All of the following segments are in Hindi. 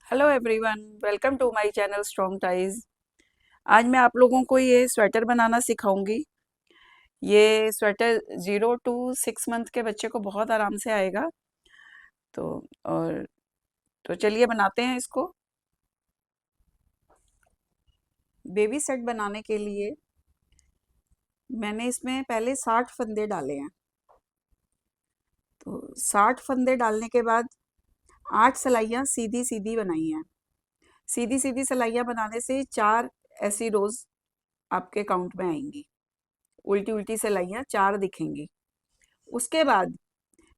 Hello everyone, welcome to my channel strong ties. आज मैं आप लोगों को ये स्वेटर बनाना सिखाऊंगी। ये स्वेटर 0 to 6 मंथ के बच्चे को बहुत आराम से आएगा। तो और तो चलिए बनाते हैं इसको। बेबी सेट बनाने के लिए मैंने इसमें पहले 60 फंदे डाले हैं। तो 60 फंदे डालने के बाद 8 सिलाइयाँ सीधी सीधी बनाई हैं। सीधी सीधी सिलाइयाँ बनाने से 4 ऐसी रोज आपके काउंट में आएंगी। उल्टी उल्टी सिलाइयाँ 4 दिखेंगी। उसके बाद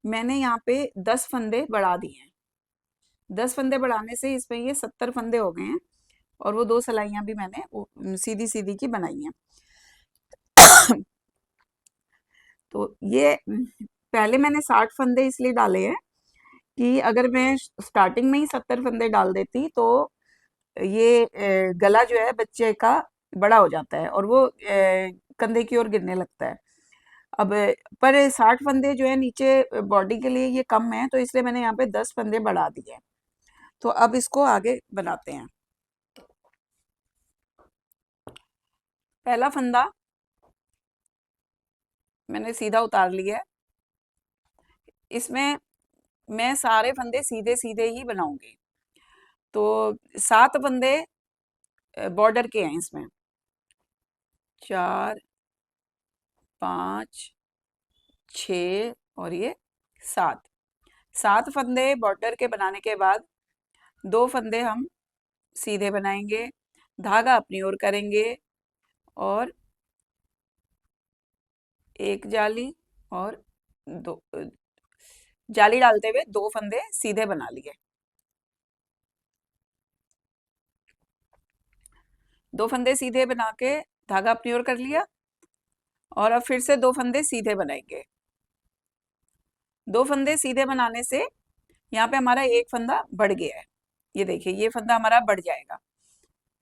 मैंने यहाँ पे 10 फंदे बढ़ा दिए हैं। 10 फंदे बढ़ाने से इसमें ये 70 फंदे हो गए हैं। और वो 2 सिलाइयाँ भी मैंने सीधी सीधी की बनाई हैं। तो ये पहले मैंने 60 फंदे इसलिए डाले हैं कि अगर मैं स्टार्टिंग में ही 70 फंदे डाल देती तो ये गला जो है बच्चे का बड़ा हो जाता है और वो कंधे की ओर गिरने लगता है। अब पर 60 फंदे जो है नीचे बॉडी के लिए ये कम है, तो इसलिए मैंने यहाँ पे 10 फंदे बढ़ा दिए हैं। तो अब इसको आगे बनाते हैं। पहला फंदा मैंने सीधा उतार लिया है। इसमें मैं सारे फंदे सीधे सीधे ही बनाऊंगी। तो 7 फंदे बॉर्डर के हैं इसमें। 4, 5, 6 और ये 7। 7 फंदे बॉर्डर के बनाने के बाद 2 फंदे हम सीधे बनाएंगे, धागा अपनी ओर करेंगे और एक जाली और दो जाली डालते हुए 2 फंदे सीधे बना लिए। 2 फंदे सीधे बना के धागा अपनी ओर कर लिया और अब फिर से 2 फंदे सीधे बनाएंगे। 2 फंदे सीधे बनाने से यहाँ पे हमारा एक फंदा बढ़ गया है। ये देखिए, ये फंदा हमारा बढ़ जाएगा।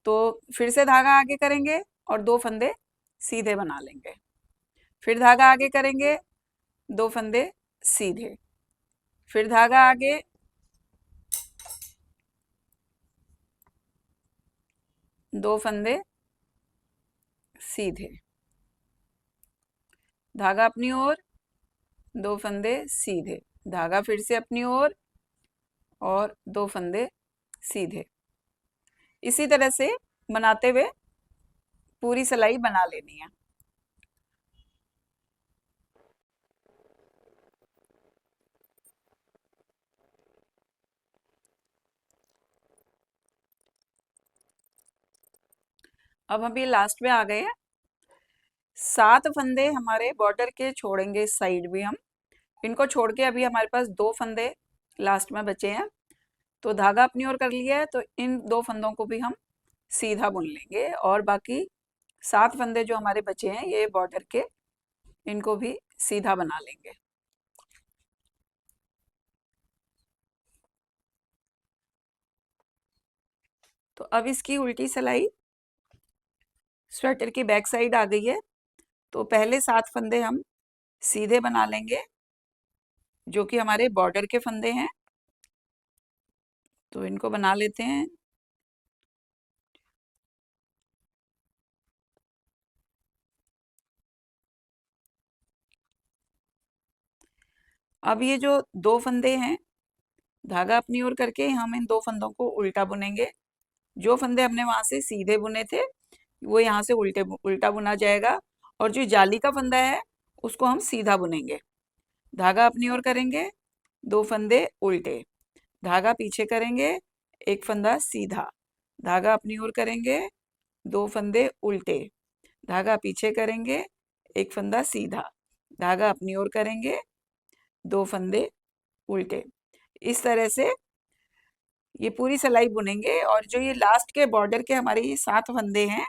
तो फिर से धागा आगे करेंगे और 2 फंदे सीधे बना लेंगे। फिर धागा आगे करेंगे, 2 फंदे सीधे। फिर धागा आगे, 2 फंदे सीधे। धागा अपनी ओर, 2 फंदे सीधे। धागा फिर से अपनी ओर और 2 फंदे सीधे। इसी तरह से बनाते हुए पूरी सिलाई बना लेनी है। अब हम ये लास्ट में आ गए हैं। 7 फंदे हमारे बॉर्डर के छोड़ेंगे, इस साइड भी हम इनको छोड़ के अभी हमारे पास 2 फंदे लास्ट में बचे हैं। तो धागा अपनी ओर कर लिया है, तो इन 2 फंदों को भी हम सीधा बुन लेंगे और बाकी 7 फंदे जो हमारे बचे हैं ये बॉर्डर के, इनको भी सीधा बना लेंगे। तो अब इसकी उल्टी सिलाई स्वेटर की बैक साइड आ गई है। तो पहले 7 फंदे हम सीधे बना लेंगे जो कि हमारे बॉर्डर के फंदे हैं। तो इनको बना लेते हैं। अब ये जो 2 फंदे हैं, धागा अपनी ओर करके हम इन 2 फंदों को उल्टा बुनेंगे। जो फंदे हमने वहां से सीधे बुने थे वो यहाँ से उल्टा बुना जाएगा और जो जाली का फंदा है उसको हम सीधा बुनेंगे। धागा अपनी ओर करेंगे, 2 फंदे उल्टे। धागा पीछे करेंगे, एक फंदा सीधा। धागा अपनी ओर करेंगे, 2 फंदे उल्टे। धागा पीछे करेंगे, एक फंदा सीधा। धागा अपनी ओर करेंगे, 2 फंदे उल्टे। इस तरह से ये पूरी सिलाई बुनेंगे और जो ये लास्ट के बॉर्डर के हमारे ये 7 फंदे हैं,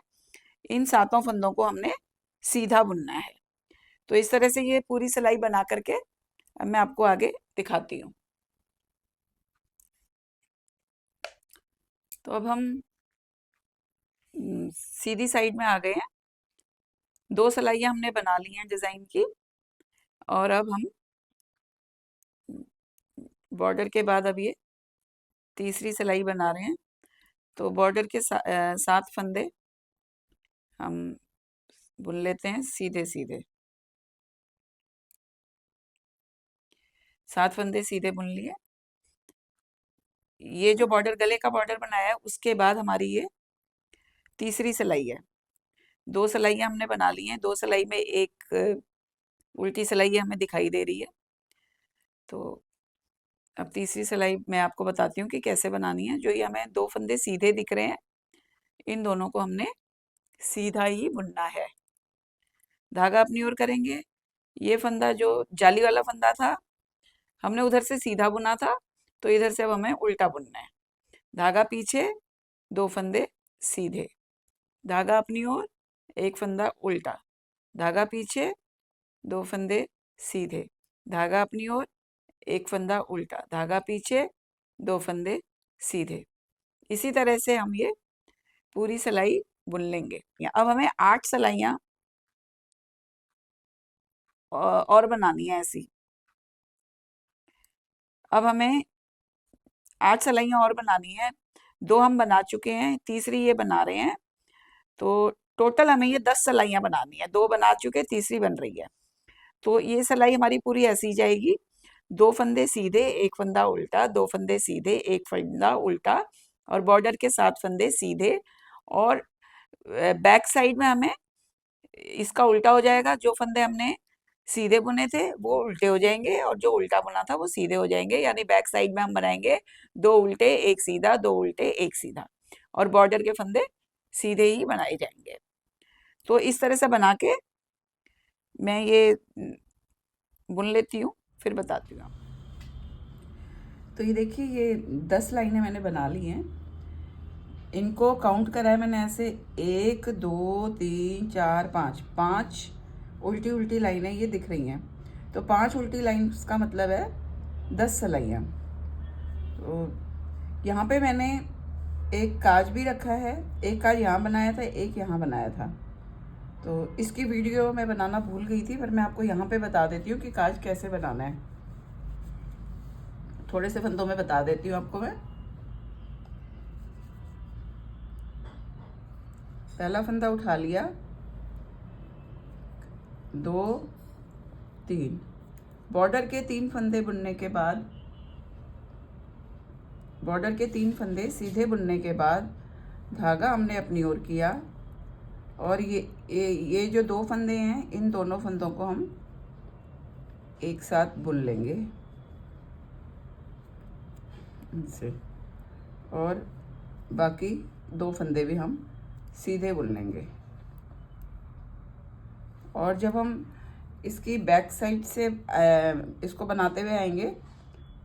इन 7 फंदों को हमने सीधा बुनना है। तो इस तरह से ये पूरी सिलाई बना करके अब मैं आपको आगे दिखाती हूँ। तो अब हम सीधी साइड में आ गए हैं। 2 सिलाइयाँ हमने बना ली हैं डिजाइन की और अब हम बॉर्डर के बाद अब ये तीसरी सिलाई बना रहे हैं। तो बॉर्डर के 7 फंदे हम बुन लेते हैं सीधे सीधे। 7 फंदे सीधे बुन लिए। ये जो बॉर्डर गले का बॉर्डर बनाया है उसके बाद हमारी ये तीसरी सिलाई है। 2 सिलाइयाँ हमने बना ली हैं। 2 सिलाई में एक उल्टी सिलाई हमें दिखाई दे रही है। तो अब तीसरी सिलाई मैं आपको बताती हूँ कि कैसे बनानी है। जो ये हमें 2 फंदे सीधे दिख रहे हैं, इन दोनों को हमने सीधा ही बुनना है। धागा अपनी ओर करेंगे। ये फंदा जो जाली वाला फंदा था, हमने उधर से सीधा बुना था, तो इधर से अब हमें उल्टा बुनना है। धागा पीछे, 2 फंदे सीधे, धागा अपनी ओर, एक फंदा उल्टा, धागा पीछे, 2 फंदे सीधे, धागा अपनी ओर, एक फंदा उल्टा, धागा पीछे, 2 फंदे सीधे। इसी तरह से हम ये पूरी सिलाई बुन लेंगे। अब हमें 8 सिलाइयाँ और बनानी है ऐसी। अब हमें 8 सिलाइयाँ और बनानी है। 2 हम बना चुके हैं, तीसरी ये बना रहे हैं। तो टोटल हमें ये 10 सिलाइयाँ बनानी है। 2 बना चुके, तीसरी बन रही है। तो ये सिलाई हमारी पूरी ऐसी जाएगी। 2 फंदे सीधे, एक फंदा उल्टा, 2 फंदे सीधे, एक फंदा उल्टा, और बॉर्डर के 7 फंदे सीधे। और बैक साइड में हमें इसका उल्टा हो जाएगा। जो फंदे हमने सीधे बुने थे वो उल्टे हो जाएंगे, और जो उल्टा बुना था वो सीधे हो जाएंगे। यानी बैक साइड में हम बनाएंगे 2 उल्टे, 1 सीधा, 2 उल्टे, 1 सीधा, और बॉर्डर के फंदे सीधे ही बनाए जाएंगे। तो इस तरह से बना के मैं ये बुन लेती हूँ, फिर बताती हूँ। तो ये देखिए, ये 10 लाइनें मैंने बना ली हैं। इनको काउंट करा है मैंने ऐसे 1 2 3 4 5 5 उल्टी उल्टी लाइनें ये दिख रही हैं। तो 5 उल्टी लाइन का मतलब है 10 सिलाइयाँ। तो यहाँ पे मैंने एक काज भी रखा है। एक काज यहाँ बनाया था, एक यहाँ बनाया था। तो इसकी वीडियो मैं बनाना भूल गई थी, पर मैं आपको यहाँ पे बता देती हूँ कि काज कैसे बनाना है। थोड़े से फंदों में बता देती हूँ आपको मैं। पहला फंदा उठा लिया, 2 3, बॉर्डर के 3 फंदे बुनने के बाद, बॉर्डर के 3 फंदे सीधे बुनने के बाद धागा हमने अपनी ओर किया, और ये जो 2 फंदे हैं, इन दोनों फंदों को हम एक साथ बुन लेंगे इनसे, और बाकी 2 फंदे भी हम सीधे बुन लेंगे। और जब हम इसकी बैक साइड से इसको बनाते हुए आएंगे,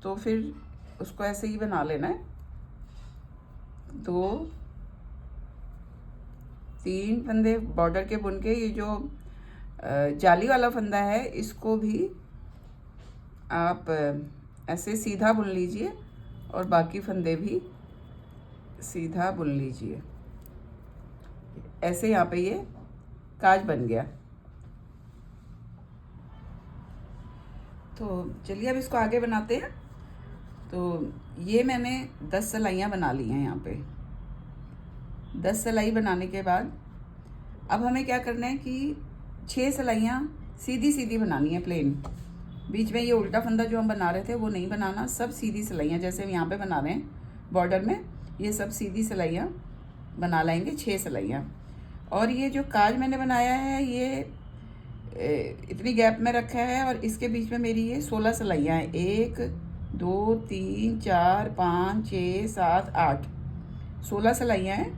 तो फिर उसको ऐसे ही बना लेना है। 2 3 फंदे बॉर्डर के बुन के, ये जो जाली वाला फंदा है इसको भी आप ऐसे सीधा बुन लीजिए, और बाकी फंदे भी सीधा बुन लीजिए। ऐसे यहाँ पे ये काज बन गया। तो चलिए अब इसको आगे बनाते हैं। तो ये मैंने 10 सिलाइयाँ बना ली हैं यहाँ पे। 10 सिलाई बनाने के बाद अब हमें क्या करना है कि 6 सिलाइयाँ सीधी सीधी बनानी है, प्लेन। बीच में ये उल्टा फंदा जो हम बना रहे थे वो नहीं बनाना, सब सीधी सिलाइयाँ जैसे हम यहाँ पे बना रहे हैं बॉर्डर में, ये सब सीधी सिलाइयाँ बना लाएंगे, 6 सिलाइयाँ। और ये जो काज मैंने बनाया है ये इतनी गैप में रखा है, और इसके बीच में मेरी ये 16 सिलाइयाँ हैं। 1 2 3 4 5 6 7 8, 16 सिलाइयाँ हैं।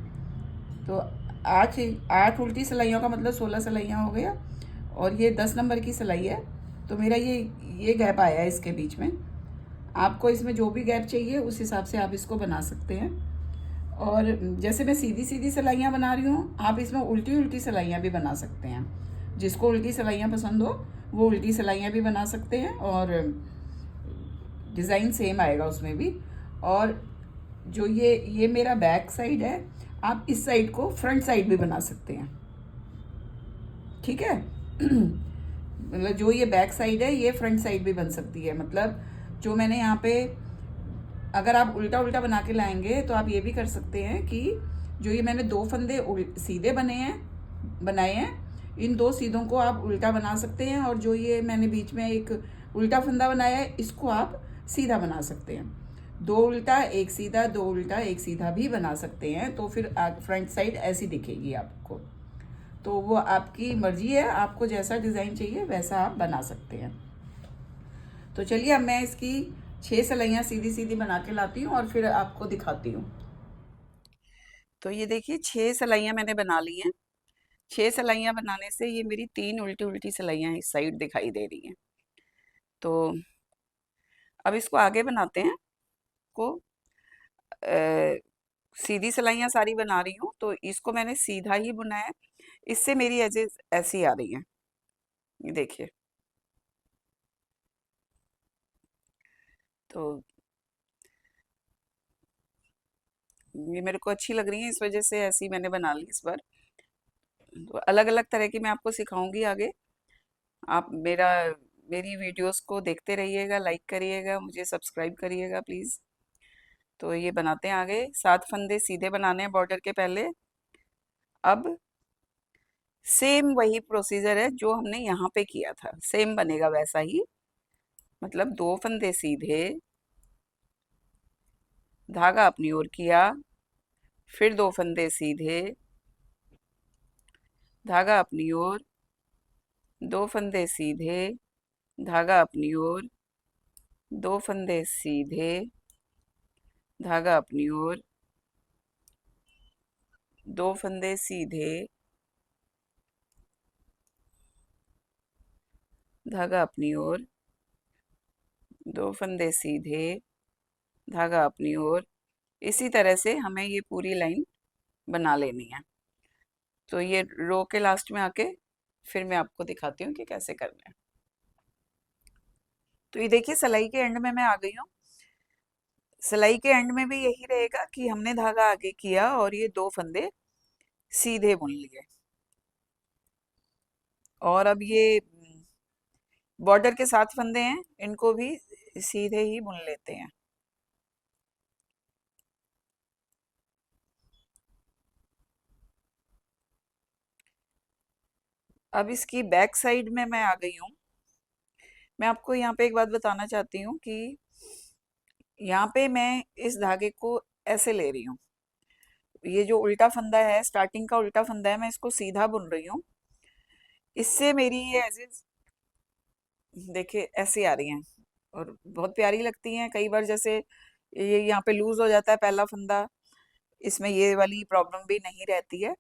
तो 8 उल्टी सिलाइयों का मतलब 16 सिलाइयाँ हो गया, और ये 10 नंबर की सिलाई है। तो मेरा ये गैप आया है इसके बीच में। आपको इसमें जो भी गैप चाहिए उस हिसाब से आप इसको बना सकते हैं। और जैसे मैं सीधी सीधी सिलाइयाँ बना रही हूँ, आप इसमें उल्टी उल्टी सिलाइयाँ भी बना सकते हैं। जिसको उल्टी सिलाइयाँ पसंद हो वो उल्टी सिलाइयाँ भी बना सकते हैं, और डिज़ाइन सेम आएगा उसमें भी। और जो ये मेरा बैक साइड है, आप इस साइड को फ्रंट साइड भी बना सकते हैं, ठीक है। मतलब जो ये बैक साइड है ये फ्रंट साइड भी बन सकती है। मतलब जो मैंने यहाँ पे अगर आप उल्टा उल्टा बना के लाएंगे तो आप ये भी कर सकते हैं कि जो ये मैंने दो फंदे सीधे बनाए हैं, इन दो सीधों को आप उल्टा बना सकते हैं, और जो ये मैंने बीच में एक उल्टा फंदा बनाया है इसको आप सीधा बना सकते हैं। दो उल्टा एक सीधा, दो उल्टा एक सीधा भी बना सकते हैं, तो फिर फ्रंट साइड ऐसी दिखेगी आपको। तो वो आपकी मर्जी है, आपको जैसा डिज़ाइन चाहिए वैसा आप बना सकते हैं। तो चलिए अब मैं इसकी 6 सिलाइयाँ सीधी सीधी बना के लाती हूँ और फिर आपको दिखाती हूँ। तो ये देखिए 6 सिलाइयाँ मैंने बना ली हैं। 6 सिलाइयाँ बनाने से ये मेरी 3 उल्टी उल्टी सिलाइयाँ इस साइड दिखाई दे रही हैं। तो अब इसको आगे बनाते हैं। को सीधी सिलाइयाँ सारी बना रही हूँ, तो इसको मैंने सीधा ही बुना है, इससे मेरी एजेस ऐसी आ रही हैं। ये देखिए। तो ये मेरे को अच्छी लग रही है, इस वजह से ऐसी मैंने बना ली इस बार। तो अलग अलग तरह की मैं आपको सिखाऊंगी आगे। आप मेरी वीडियोस को देखते रहिएगा, लाइक करिएगा, मुझे सब्सक्राइब करिएगा प्लीज़। तो ये बनाते हैं आगे। 7 फंदे सीधे बनाने हैं बॉर्डर के पहले। अब सेम वही प्रोसीजर है जो हमने यहाँ पे किया था, सेम बनेगा वैसा ही। मतलब 2 फंदे सीधे, धागा अपनी ओर किया, फिर 2 फंदे सीधे, धागा अपनी ओर, 2 फंदे सीधे, धागा अपनी ओर, 2 फंदे सीधे, धागा अपनी ओर, 2 फंदे सीधे, धागा अपनी ओर, 2 फंदे सीधे, धागा अपनी ओर। इसी तरह से हमें ये पूरी लाइन बना लेनी है। तो ये रो के लास्ट में आके फिर मैं आपको दिखाती हूँ कि कैसे करना है। तो ये देखिए सिलाई के एंड में मैं आ गई हूँ। सिलाई के एंड में भी यही रहेगा कि हमने धागा आगे किया और ये 2 फंदे सीधे बुन लिए। और अब ये बॉर्डर के 7 फंदे हैं, इनको भी सीधे ही बुन लेते हैं। अब इसकी बैक साइड में मैं आ गई हूँ। मैं आपको यहाँ पे एक बात बताना चाहती हूँ कि यहाँ पे मैं इस धागे को ऐसे ले रही हूँ। ये जो उल्टा फंदा है, स्टार्टिंग का उल्टा फंदा है, मैं इसको सीधा बुन रही हूँ। इससे मेरी ये एजेस देखिए ऐसी आ रही हैं और बहुत प्यारी लगती हैं। कई बार जैसे ये यहाँ पे लूज हो जाता है पहला फंदा, इसमें ये वाली प्रॉब्लम भी नहीं रहती है।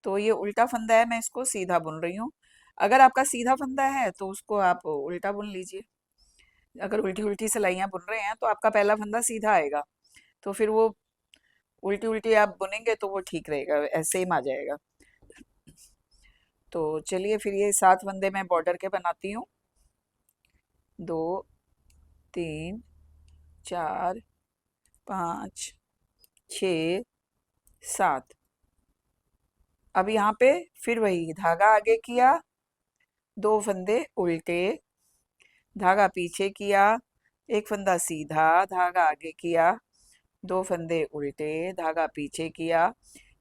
तो ये उल्टा फंदा है, मैं इसको सीधा बुन रही हूँ। अगर आपका सीधा फंदा है तो उसको आप उल्टा बुन लीजिए। अगर उल्टी उल्टी सिलाइयाँ बुन रहे हैं तो आपका पहला फंदा सीधा आएगा, तो फिर वो उल्टी उल्टी आप बुनेंगे तो वो ठीक रहेगा, ऐसे ही आ जाएगा। तो चलिए फिर ये 7 फंदे मैं बॉर्डर के बनाती हूँ। 2, 3, 4, 5, 6, 7। अब यहाँ पे फिर वही धागा आगे किया, 2 फंदे उल्टे, धागा पीछे किया, एक फंदा सीधा, धागा आगे किया, 2 फंदे उल्टे, धागा पीछे किया।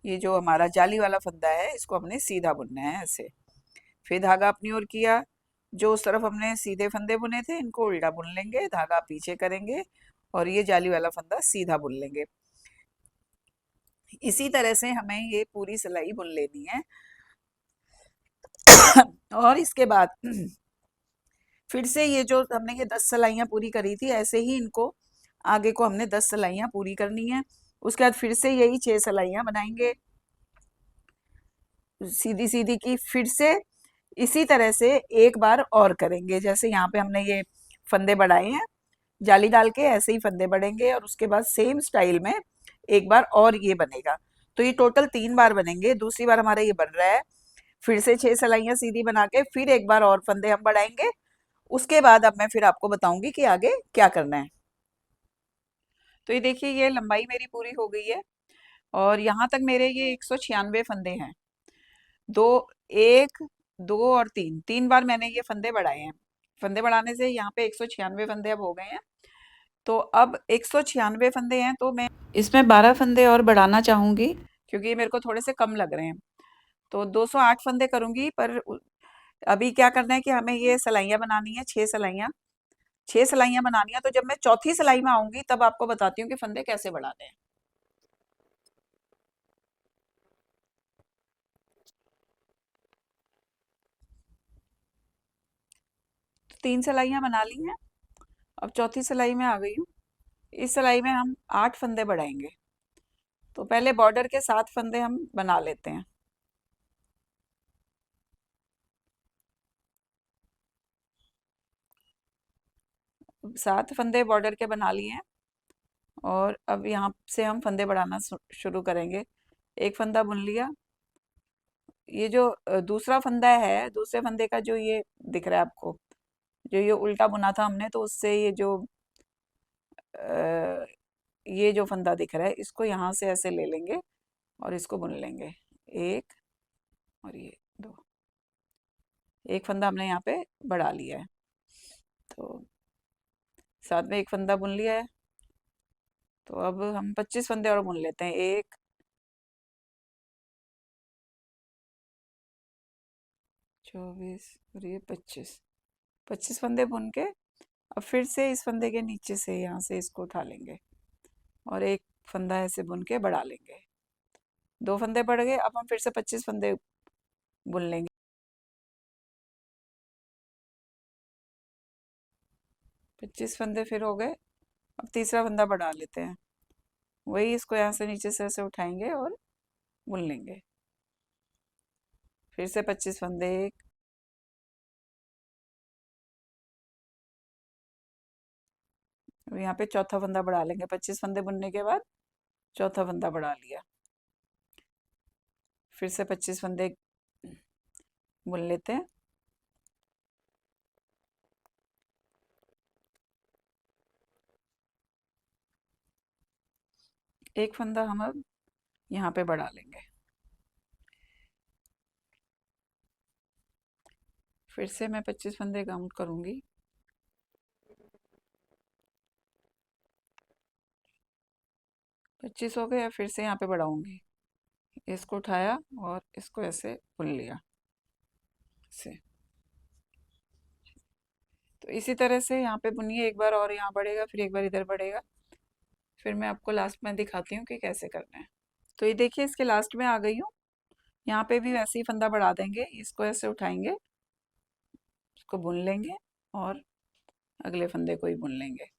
ये जो हमारा जाली वाला फंदा है इसको हमने सीधा बुनना है ऐसे। फिर धागा अपनी ओर किया, जो उस तरफ हमने सीधे फंदे बुने थे इनको उल्टा बुन लेंगे, धागा पीछे करेंगे और ये जाली वाला फंदा सीधा बुन लेंगे। इसी तरह से हमें ये पूरी सिलाई बुन लेनी है। और इसके बाद फिर से ये जो हमने ये 10 सिलाइयाँ पूरी करी थी, ऐसे ही इनको आगे को हमने 10 सिलाइयाँ पूरी करनी है। उसके बाद फिर से यही 6 सिलाइयाँ बनाएंगे सीधी सीधी की, फिर से इसी तरह से एक बार और करेंगे। जैसे यहाँ पे हमने ये फंदे बढ़ाए हैं जाली डाल के, ऐसे ही फंदे बढ़ेंगे और उसके बाद सेम स्टाइल में एक बार और ये बनेगा। तो ये टोटल 3 बार बनेंगे। दूसरी बार हमारा ये बन रहा है, फिर से 6 सिलाइयाँ सीधी बना के फिर एक बार और फंदे हम बढ़ाएंगे। उसके बाद अब मैं फिर आपको बताऊंगी कि आगे क्या करना है। तो ये देखिए ये लंबाई मेरी पूरी हो गई है और यहाँ तक मेरे ये 196 फंदे हैं। दो, एक, दो और तीन, 3 बार मैंने ये फंदे बढ़ाए हैं। फंदे बढ़ाने से यहाँ पे 196 फंदे अब हो गए हैं। तो अब 196 फंदे हैं, तो मैं इसमें 12 फंदे और बढ़ाना चाहूंगी, क्योंकि ये मेरे को थोड़े से कम लग रहे हैं। तो 208 फंदे करूंगी, पर अभी क्या करना है कि हमें ये सिलाइयाँ बनानी है, 6 सिलाइयाँ बनानी है। तो जब मैं चौथी सिलाई में आऊंगी तब आपको बताती हूँ कि फंदे कैसे बढ़ाने हैं। तो 3 सिलाइयाँ बना ली हैं, अब चौथी सिलाई में आ गई हूँ। इस सिलाई में हम 8 फंदे बढ़ाएंगे। तो पहले बॉर्डर के 7 फंदे हम बना लेते हैं। 7 फंदे बॉर्डर के बना लिए हैं, और अब यहाँ से हम फंदे बढ़ाना शुरू करेंगे। एक फंदा बुन लिया। ये जो दूसरा फंदा है, दूसरे फंदे का जो ये दिख रहा है आपको, जो ये उल्टा बुना था हमने, तो उससे ये जो अ, ये जो फंदा दिख रहा है, इसको यहाँ से ऐसे ले लेंगे और इसको बुन लेंगे। एक, और ये दो। एक फंदा हमने यहाँ पे बढ़ा लिया है। तो साथ में एक फंदा बुन लिया है। तो अब हम 25 फंदे और बुन लेते हैं। एक, 24 और ये 25। 25 फंदे बुन के अब फिर से इस फंदे के नीचे से यहाँ से इसको उठा लेंगे और एक फंदा ऐसे बुन के बढ़ा लेंगे। 2 फंदे बढ़ गए। अब हम फिर से 25 फंदे बुन लेंगे। 25 फंदे फिर हो गए। अब तीसरा फंदा बढ़ा लेते हैं। वही इसको यहाँ से नीचे से ऐसे उठाएंगे और बुन लेंगे। फिर से 25 फंदे। एक, अब यहाँ पे चौथा फंदा बढ़ा लेंगे। 25 फंदे बुनने के बाद चौथा फंदा बढ़ा लिया। फिर से 25 फंदे बुन लेते हैं। एक फंदा हम अब यहाँ पे बढ़ा लेंगे। फिर से मैं 25 फंदे काउंट करूंगी। 25 हो गए। फिर से यहाँ पे बढ़ाऊंगी। इसको उठाया और इसको ऐसे बुन लिया से। तो इसी तरह से यहाँ पे बुनिए। एक बार और यहाँ बढ़ेगा, फिर एक बार इधर बढ़ेगा। फिर मैं आपको लास्ट में दिखाती हूँ कि कैसे करना है। तो ये देखिए, इसके लास्ट में आ गई हूँ। यहाँ पे भी वैसे ही फंदा बढ़ा देंगे। इसको ऐसे उठाएंगे, इसको बुन लेंगे और अगले फंदे को ही बुन लेंगे।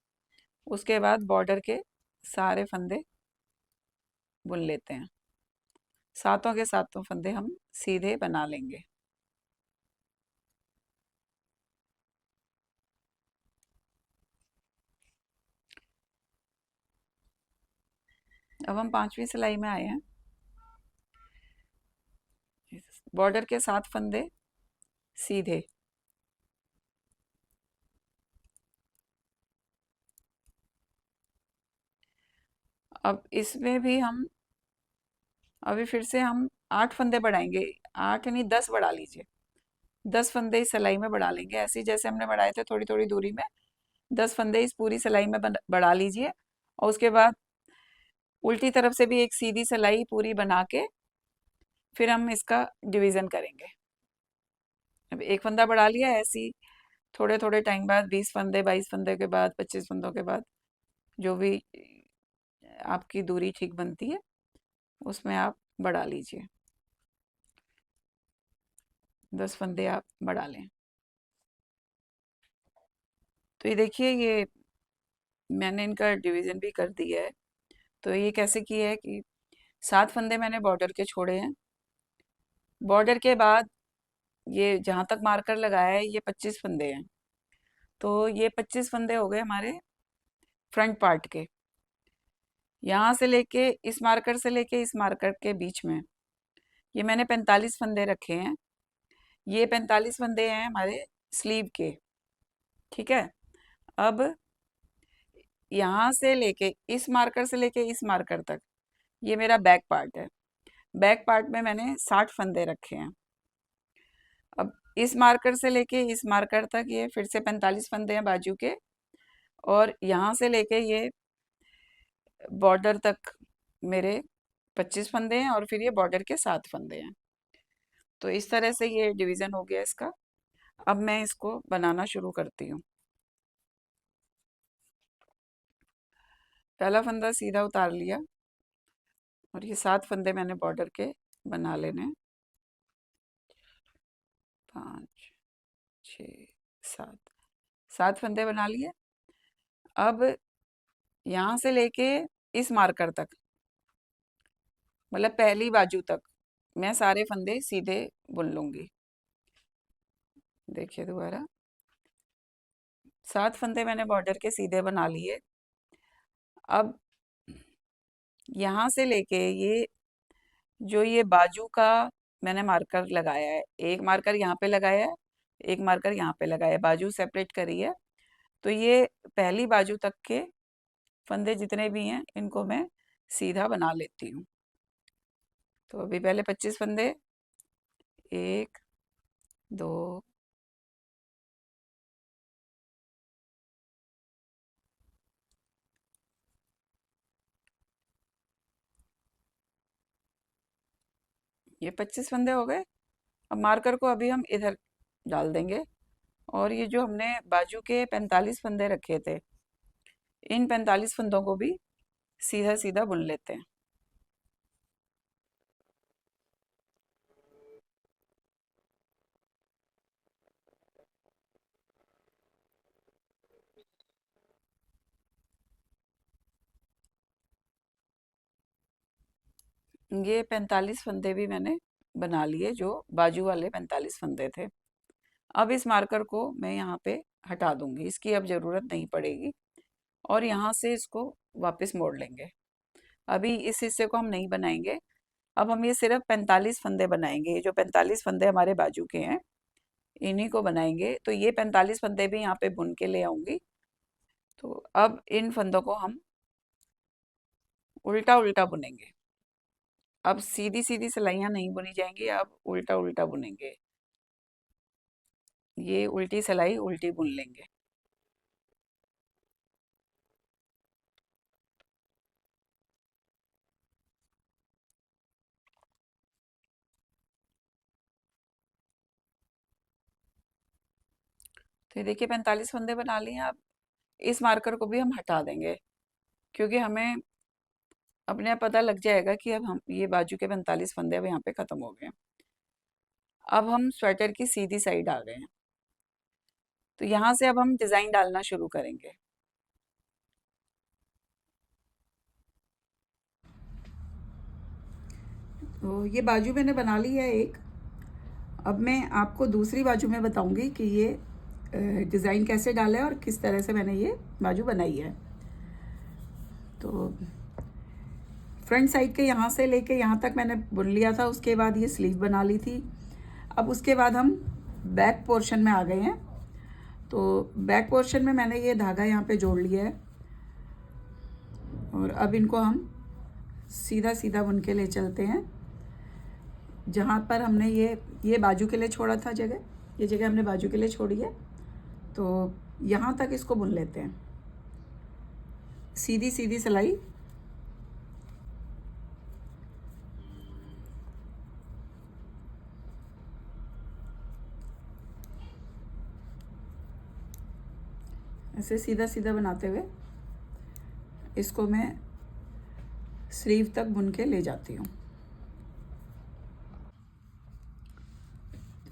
उसके बाद बॉर्डर के सारे फंदे बुन लेते हैं। सातों के सातों फंदे हम सीधे बना लेंगे। अब हम 5वीं सिलाई में आए हैं। बॉर्डर के 7 फंदे सीधे। अब इसमें भी हम अभी फिर से हम 8 फंदे बढ़ाएंगे। 8 यानी 10 बढ़ा लीजिए। 10 फंदे इस सिलाई में बढ़ा लेंगे, ऐसे ही जैसे हमने बढ़ाए थे थोड़ी थोड़ी दूरी में। 10 फंदे इस पूरी सिलाई में बढ़ा लीजिए, और उसके बाद उल्टी तरफ से भी एक सीधी सिलाई पूरी बना के फिर हम इसका डिवीजन करेंगे। अब एक फंदा बढ़ा लिया। ऐसे ही थोड़े थोड़े टाइम बाद 20 फंदे, 22 फंदे के बाद, 25 फंदों के बाद, जो भी आपकी दूरी ठीक बनती है उसमें आप बढ़ा लीजिए। 10 फंदे आप बढ़ा लें। तो ये देखिए, ये मैंने इनका डिवीजन भी कर दिया है। तो ये कैसे किया है कि 7 फंदे मैंने बॉर्डर के छोड़े हैं। बॉर्डर के बाद ये जहां तक मार्कर लगाया है ये 25 फंदे हैं। तो ये 25 फंदे हो गए हमारे फ्रंट पार्ट के। यहाँ से लेके इस मार्कर से लेके इस मार्कर के बीच में ये मैंने 45 फंदे रखे हैं। ये 45 फंदे हैं हमारे स्लीव के। ठीक है। अब यहाँ से लेके इस मार्कर से लेके इस मार्कर तक ये मेरा बैक पार्ट है। बैक पार्ट में मैंने 60 फंदे रखे हैं। अब इस मार्कर से लेके इस मार्कर तक ये फिर से 45 फंदे हैं बाजू के, और यहाँ से लेके ये बॉर्डर तक मेरे 25 फंदे हैं और फिर ये बॉर्डर के 7 फंदे हैं। तो इस तरह से ये डिवीज़न हो गया इसका। अब मैं इसको बनाना शुरू करती हूँ। पहला फंदा सीधा उतार लिया और ये 7 फंदे मैंने बॉर्डर के बना लेने हैं। 5 6 7 7 फंदे बना लिए। अब यहाँ से लेके इस मार्कर तक, मतलब पहली बाजू तक मैं सारे फंदे सीधे बुन लूंगी। देखिए दोबारा 7 फंदे मैंने बॉर्डर के सीधे बना लिए। अब यहाँ से लेके ये जो ये बाजू का मैंने मार्कर लगाया है, एक मार्कर यहाँ पे लगाया है, एक मार्कर यहाँ पे लगाया है, बाजू सेपरेट करी है। तो ये पहली बाजू तक के फंदे जितने भी हैं इनको मैं सीधा बना लेती हूँ। तो अभी पहले 25 फंदे, 1 2 ये 25 फंदे हो गए। अब मार्कर को अभी हम इधर डाल देंगे और ये जो हमने बाजू के 45 फंदे रखे थे, इन 45 फंदों को भी सीधा सीधा बुन लेते हैं। ये 45 फंदे भी मैंने बना लिए, जो बाजू वाले 45 फंदे थे। अब इस मार्कर को मैं यहाँ पे हटा दूंगी, इसकी अब ज़रूरत नहीं पड़ेगी और यहाँ से इसको वापस मोड़ लेंगे। अभी इस हिस्से को हम नहीं बनाएंगे, अब हम ये सिर्फ 45 फंदे बनाएंगे। ये जो 45 फंदे हमारे बाजू के हैं इन्हीं को बनाएंगे। तो ये 45 फंदे भी यहाँ पे बुन के ले आऊंगी। तो अब इन फंदों को हम उल्टा उल्टा बुनेंगे। अब सीधी सीधी सिलाइयाँ नहीं बुनी जाएंगी, अब उल्टा उल्टा बुनेंगे। ये उल्टी सिलाई उल्टी बुन लेंगे। तो ये देखिए 45 फंदे बना लिए। अब इस मार्कर को भी हम हटा देंगे, क्योंकि हमें अपने आप पता लग जाएगा कि अब हम ये बाजू के 45 फंदे अब यहाँ पे खत्म हो गए। अब हम स्वेटर की सीधी साइड आ गए हैं। तो यहाँ से अब हम डिज़ाइन डालना शुरू करेंगे। तो ये बाजू मैंने बना ली है एक। अब मैं आपको दूसरी बाजू में बताऊंगी कि ये डिज़ाइन कैसे डाला है और किस तरह से मैंने ये बाजू बनाई है। तो फ्रंट साइड के यहाँ से लेके यहाँ तक मैंने बुन लिया था, उसके बाद ये स्लीव बना ली थी। अब उसके बाद हम बैक पोर्शन में आ गए हैं। तो बैक पोर्शन में मैंने ये धागा यहाँ पे जोड़ लिया है और अब इनको हम सीधा सीधा बुन के ले चलते हैं। जहाँ पर हमने ये बाजू के लिए छोड़ा था जगह, ये जगह हमने बाजू के लिए छोड़ी है, तो यहाँ तक इसको बुन लेते हैं। सीधी सीधी सिलाई ऐसे सीधा सीधा बनाते हुए इसको मैं स्लीव तक बुन के ले जाती हूँ।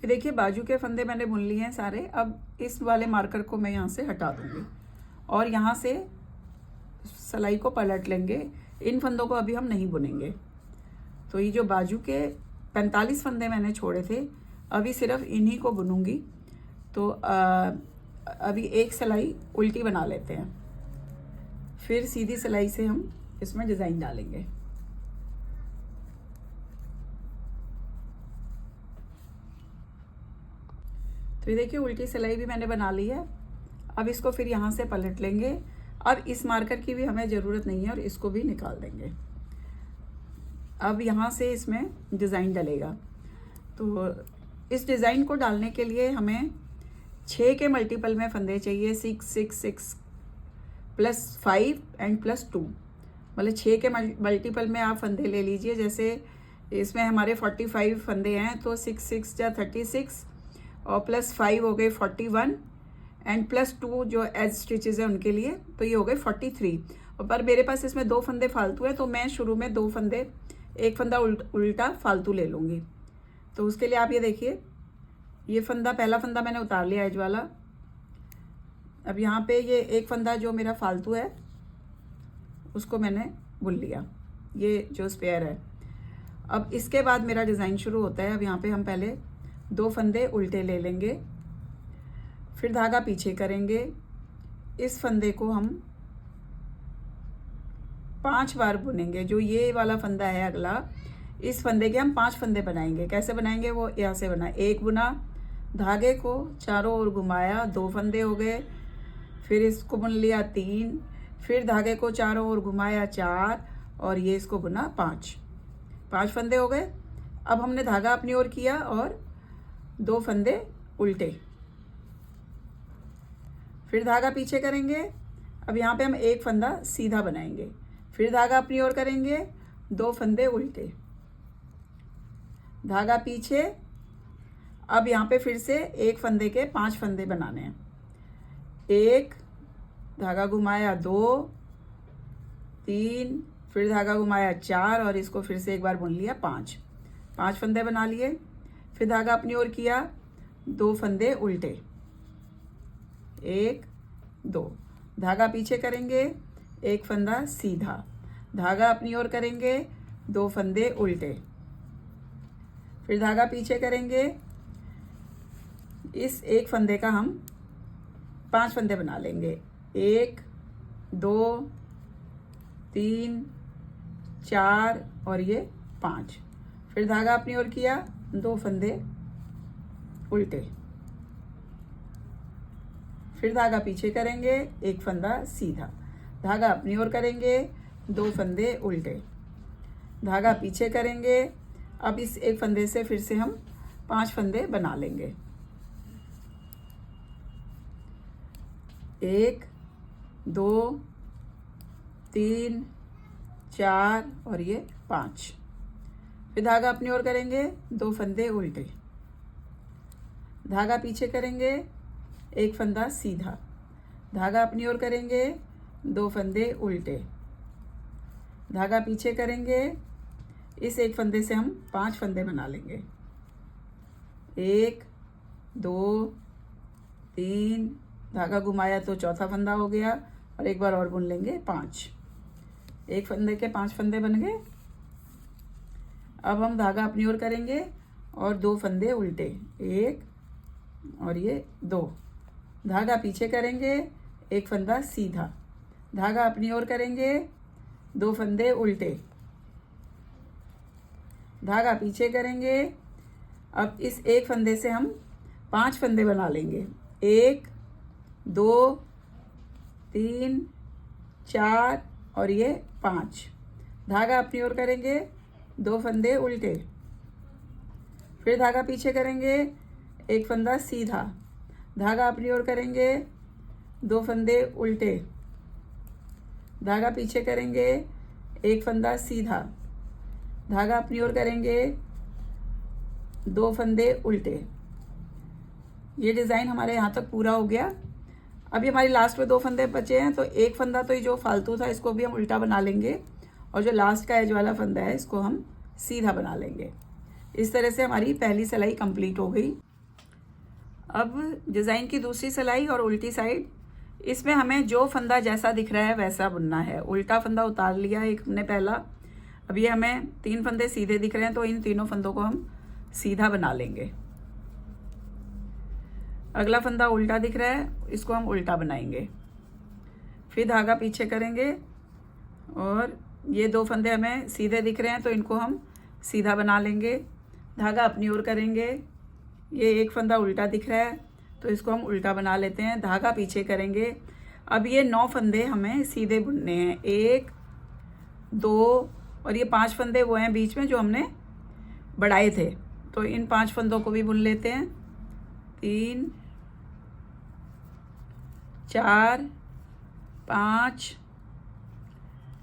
देखिए बाजू के फंदे मैंने बुन लिए हैं सारे। अब इस वाले मार्कर को मैं यहाँ से हटा दूँगी और यहाँ से सिलाई को पलट लेंगे। इन फंदों को अभी हम नहीं बुनेंगे। तो ये जो बाजू के 45 फंदे मैंने छोड़े थे, अभी सिर्फ इन्हीं को बुनूंगी। तो अभी एक सिलाई उल्टी बना लेते हैं, फिर सीधी सिलाई से हम इसमें डिज़ाइन डालेंगे। तो ये देखिए उल्टी सिलाई भी मैंने बना ली है। अब इसको फिर यहाँ से पलट लेंगे। अब इस मार्कर की भी हमें ज़रूरत नहीं है और इसको भी निकाल देंगे। अब यहाँ से इसमें डिज़ाइन डलेगा। तो इस डिज़ाइन को डालने के लिए हमें 6 के मल्टीपल में फंदे चाहिए, 6 6 6 +5 एंड +2, मतलब 6 के मल्टीपल में आप फंदे ले लीजिए। जैसे इसमें हमारे 45 फंदे हैं, तो 6 6 या 36 और +5 हो गए 41 एंड +2 जो एज स्टिचेस है उनके लिए, तो ये हो गए 43। और पर मेरे पास इसमें 2 फंदे फालतू है, तो मैं शुरू में 2 फंदे, एक फंदा उल्टा फालतू ले लूँगी। तो उसके लिए आप ये देखिए, ये फंदा, पहला फंदा मैंने उतार लिया एज वाला। अब यहाँ पे ये एक फंदा जो मेरा फालतू है उसको मैंने बुन लिया, ये जो स्पेयर है। अब इसके बाद मेरा डिज़ाइन शुरू होता है। अब यहाँ पे हम पहले 2 फंदे उल्टे ले लेंगे, फिर धागा पीछे करेंगे। इस फंदे को हम 5 बार बुनेंगे। जो ये वाला फंदा है अगला, इस फंदे के हम 5 फंदे बनाएंगे। कैसे बनाएंगे वो यहाँ से बना, एक बुना, धागे को चारों ओर घुमाया, 2 फंदे हो गए, फिर इसको बुन लिया 3, फिर धागे को चारों ओर घुमाया 4, और ये इसको बुना 5 फंदे हो गए। अब हमने धागा अपनी ओर किया और 2 फंदे उल्टे, फिर धागा पीछे करेंगे। अब यहाँ पे हम एक फंदा सीधा बनाएंगे, फिर धागा अपनी ओर करेंगे, 2 फंदे उल्टे, धागा पीछे। अब यहाँ पे फिर से एक फंदे के 5 फंदे बनाने हैं। एक, धागा घुमाया 2, 3, फिर धागा घुमाया 4, और इसको फिर से एक बार बुन लिया 5 फंदे बना लिए। फिर धागा अपनी ओर किया, 2 फंदे उल्टे, 1 2, धागा पीछे करेंगे, एक फंदा सीधा, धागा अपनी ओर करेंगे, 2 फंदे उल्टे, फिर धागा पीछे करेंगे। इस एक फंदे का हम 5 फंदे बना लेंगे, 1 2 3 4 और ये 5। फिर धागा अपनी ओर किया, 2 फंदे उल्टे, फिर धागा पीछे करेंगे, एक फंदा सीधा, धागा अपनी ओर करेंगे, 2 फंदे उल्टे, धागा पीछे करेंगे। अब इस एक फंदे से फिर से हम 5 फंदे बना लेंगे, 1 2 3 4 और ये 5। फिर धागा अपनी ओर करेंगे, 2 फंदे उल्टे, धागा पीछे करेंगे, एक फंदा सीधा, धागा अपनी ओर करेंगे, 2 फंदे उल्टे, धागा पीछे करेंगे। इस एक फंदे से हम 5 फंदे बना लेंगे, 1 2 3, धागा घुमाया तो चौथा फंदा हो गया, और एक बार और बुन लेंगे 5। एक फंदे के 5 फंदे बन गए। अब हम धागा अपनी ओर करेंगे और 2 फंदे उल्टे, 1 और ये 2, धागा पीछे करेंगे, एक फंदा सीधा, धागा अपनी ओर करेंगे, 2 फंदे उल्टे, धागा पीछे करेंगे। अब इस एक फंदे से हम 5 फंदे बना लेंगे, 1 2 3 4 और ये 5, धागा अपनी ओर करेंगे, 2 फंदे उल्टे, फिर धागा पीछे करेंगे, एक फंदा सीधा, धागा अपनी ओर करेंगे, 2 फंदे उल्टे, धागा पीछे करेंगे, एक फंदा सीधा, धागा अपनी ओर करेंगे, 2 फंदे उल्टे। ये डिज़ाइन हमारे यहाँ तक पूरा हो गया। अभी हमारी लास्ट में 2 फंदे बचे हैं, तो एक फंदा तो ये जो फालतू था इसको भी हम उल्टा बना लेंगे, और जो लास्ट का एज वाला फंदा है इसको हम सीधा बना लेंगे। इस तरह से हमारी पहली सिलाई कंप्लीट हो गई। अब डिज़ाइन की दूसरी सिलाई और उल्टी साइड, इसमें हमें जो फंदा जैसा दिख रहा है वैसा बुनना है। उल्टा फंदा उतार लिया एक हमने पहला, अब ये हमें 3 फंदे सीधे दिख रहे हैं, तो इन तीनों फंदों को हम सीधा बना लेंगे। अगला फंदा उल्टा दिख रहा है, इसको हम उल्टा बनाएंगे, फिर धागा पीछे करेंगे, और ये 2 फंदे हमें सीधे दिख रहे हैं तो इनको हम सीधा बना लेंगे, धागा अपनी ओर करेंगे। ये एक फंदा उल्टा दिख रहा है तो इसको हम उल्टा बना लेते हैं, धागा पीछे करेंगे। अब ये 9 फंदे हमें सीधे बुनने हैं, 1 2 और ये 5 फंदे वो हैं बीच में जो हमने बढ़ाए थे, तो इन 5 फंदों को भी बुन लेते हैं, 3 4 5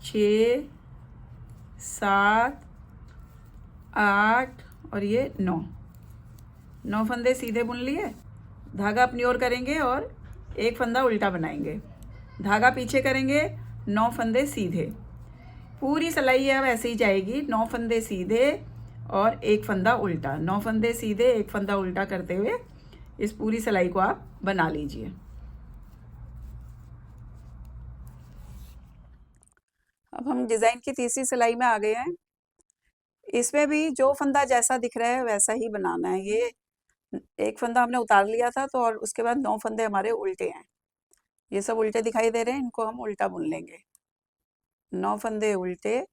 6 7 8 और ये 9 फंदे सीधे बुन लिए। धागा अपनी ओर करेंगे और एक फंदा उल्टा बनाएंगे। धागा पीछे करेंगे, 9 फंदे सीधे। पूरी सिलाई अब ऐसे ही जाएगी, 9 फंदे सीधे और एक फंदा उल्टा, 9 फंदे सीधे एक फंदा उल्टा करते हुए इस पूरी सिलाई को आप बना लीजिए। अब हम डिज़ाइन की तीसरी सिलाई में आ गए हैं। इसमें भी जो फंदा जैसा दिख रहा है वैसा ही बनाना है। ये एक फंदा हमने उतार लिया था, तो और उसके बाद 9 फंदे हमारे उल्टे हैं। ये सब उल्टे दिखाई दे रहे हैं, इनको हम उल्टा बुन लेंगे। 9 फंदे उल्टे,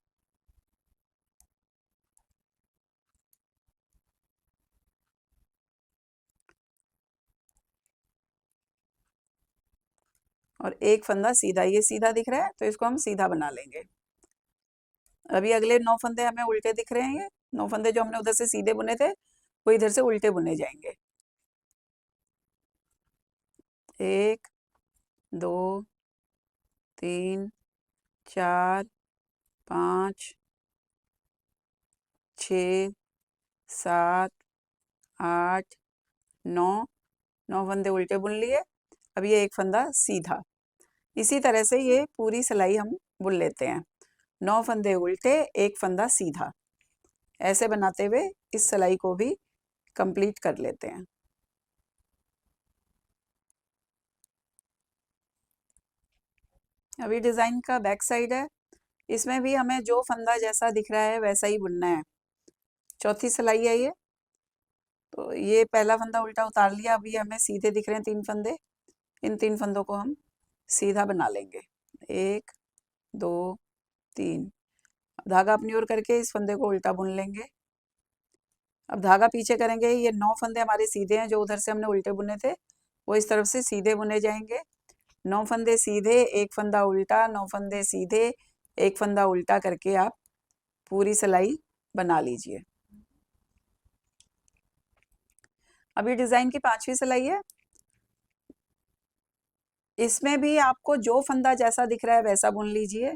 और एक फंदा सीधा। ये सीधा दिख रहा है तो इसको हम सीधा बना लेंगे। अभी अगले 9 फंदे हमें उल्टे दिख रहे हैं। ये 9 फंदे जो हमने उधर से सीधे बुने थे वो इधर से उल्टे बुने जाएंगे। 1 2 3 4 5 6 7 8 9 9 फंदे उल्टे बुन लिए। अब ये एक फंदा सीधा। इसी तरह से ये पूरी सिलाई हम बुन लेते हैं। 9 फंदे उल्टे, एक फंदा सीधा, ऐसे बनाते हुए इस सिलाई को भी कंप्लीट कर लेते हैं। अभी डिज़ाइन का बैक साइड है। इसमें भी हमें जो फंदा जैसा दिख रहा है वैसा ही बुनना है। चौथी सिलाई है ये। तो ये पहला फंदा उल्टा उतार लिया। अभी हमें सीधे दिख रहे हैं 3 फंदे। इन 3 फंदों को हम सीधा बना लेंगे। 1 2 3। धागा अपनी ओर करके इस फंदे को उल्टा बुन लेंगे। अब धागा पीछे करेंगे। ये 9 फंदे हमारे सीधे हैं, जो उधर से हमने उल्टे बुने थे वो इस तरफ से सीधे बुने जाएंगे। 9 फंदे सीधे, एक फंदा उल्टा, 9 फंदे सीधे, एक फंदा उल्टा करके आप पूरी सिलाई बना लीजिए। अभी डिज़ाइन की 5वीं सिलाई है। इसमें भी आपको जो फंदा जैसा दिख रहा है वैसा बुन लीजिए।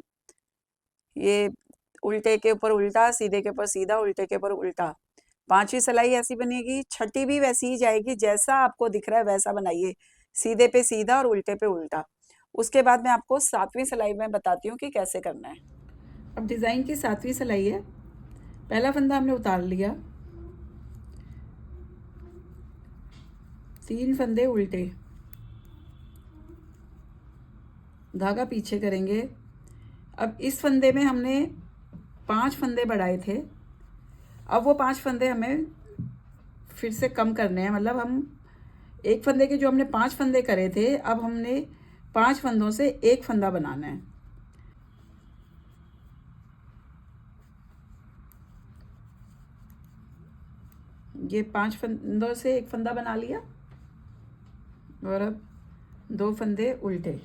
ये उल्टे के ऊपर उल्टा, सीधे के ऊपर सीधा, उल्टे के ऊपर उल्टा। 5वीं सिलाई ऐसी बनेगी, छठी भी वैसी ही जाएगी। जैसा आपको दिख रहा है वैसा बनाइए, सीधे पे सीधा और उल्टे पे उल्टा। उसके बाद मैं आपको 7वीं सिलाई में बताती हूँ कि कैसे करना है। अब डिज़ाइन की 7वीं सिलाई है। पहला फंदा हमने उतार लिया, 3 फंदे उल्टे, धागा पीछे करेंगे। अब इस फंदे में हमने 5 फंदे बढ़ाए थे। अब वो 5 फंदे हमें फिर से कम करने हैं। मतलब हम एक फंदे के जो हमने 5 फंदे करे थे, अब हमने 5 फंदों से एक फंदा बनाना है। ये 5 फंदों से एक फंदा बना लिया और अब 2 फंदे उल्टे।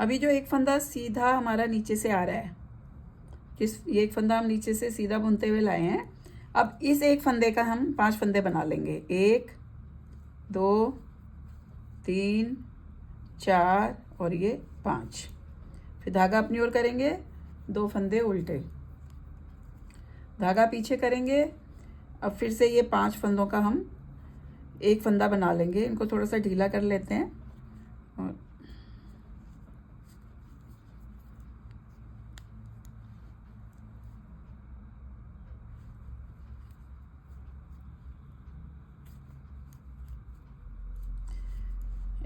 अभी जो एक फंदा सीधा हमारा नीचे से आ रहा है, ये एक फंदा हम नीचे से सीधा बुनते हुए लाए हैं। अब इस एक फंदे का हम 5 फंदे बना लेंगे। 1 2 3 4 और ये 5। फिर धागा अपनी ओर करेंगे, 2 फंदे उल्टे, धागा पीछे करेंगे। अब फिर से ये 5 फंदों का हम एक फंदा बना लेंगे। इनको थोड़ा सा ढीला कर लेते हैं और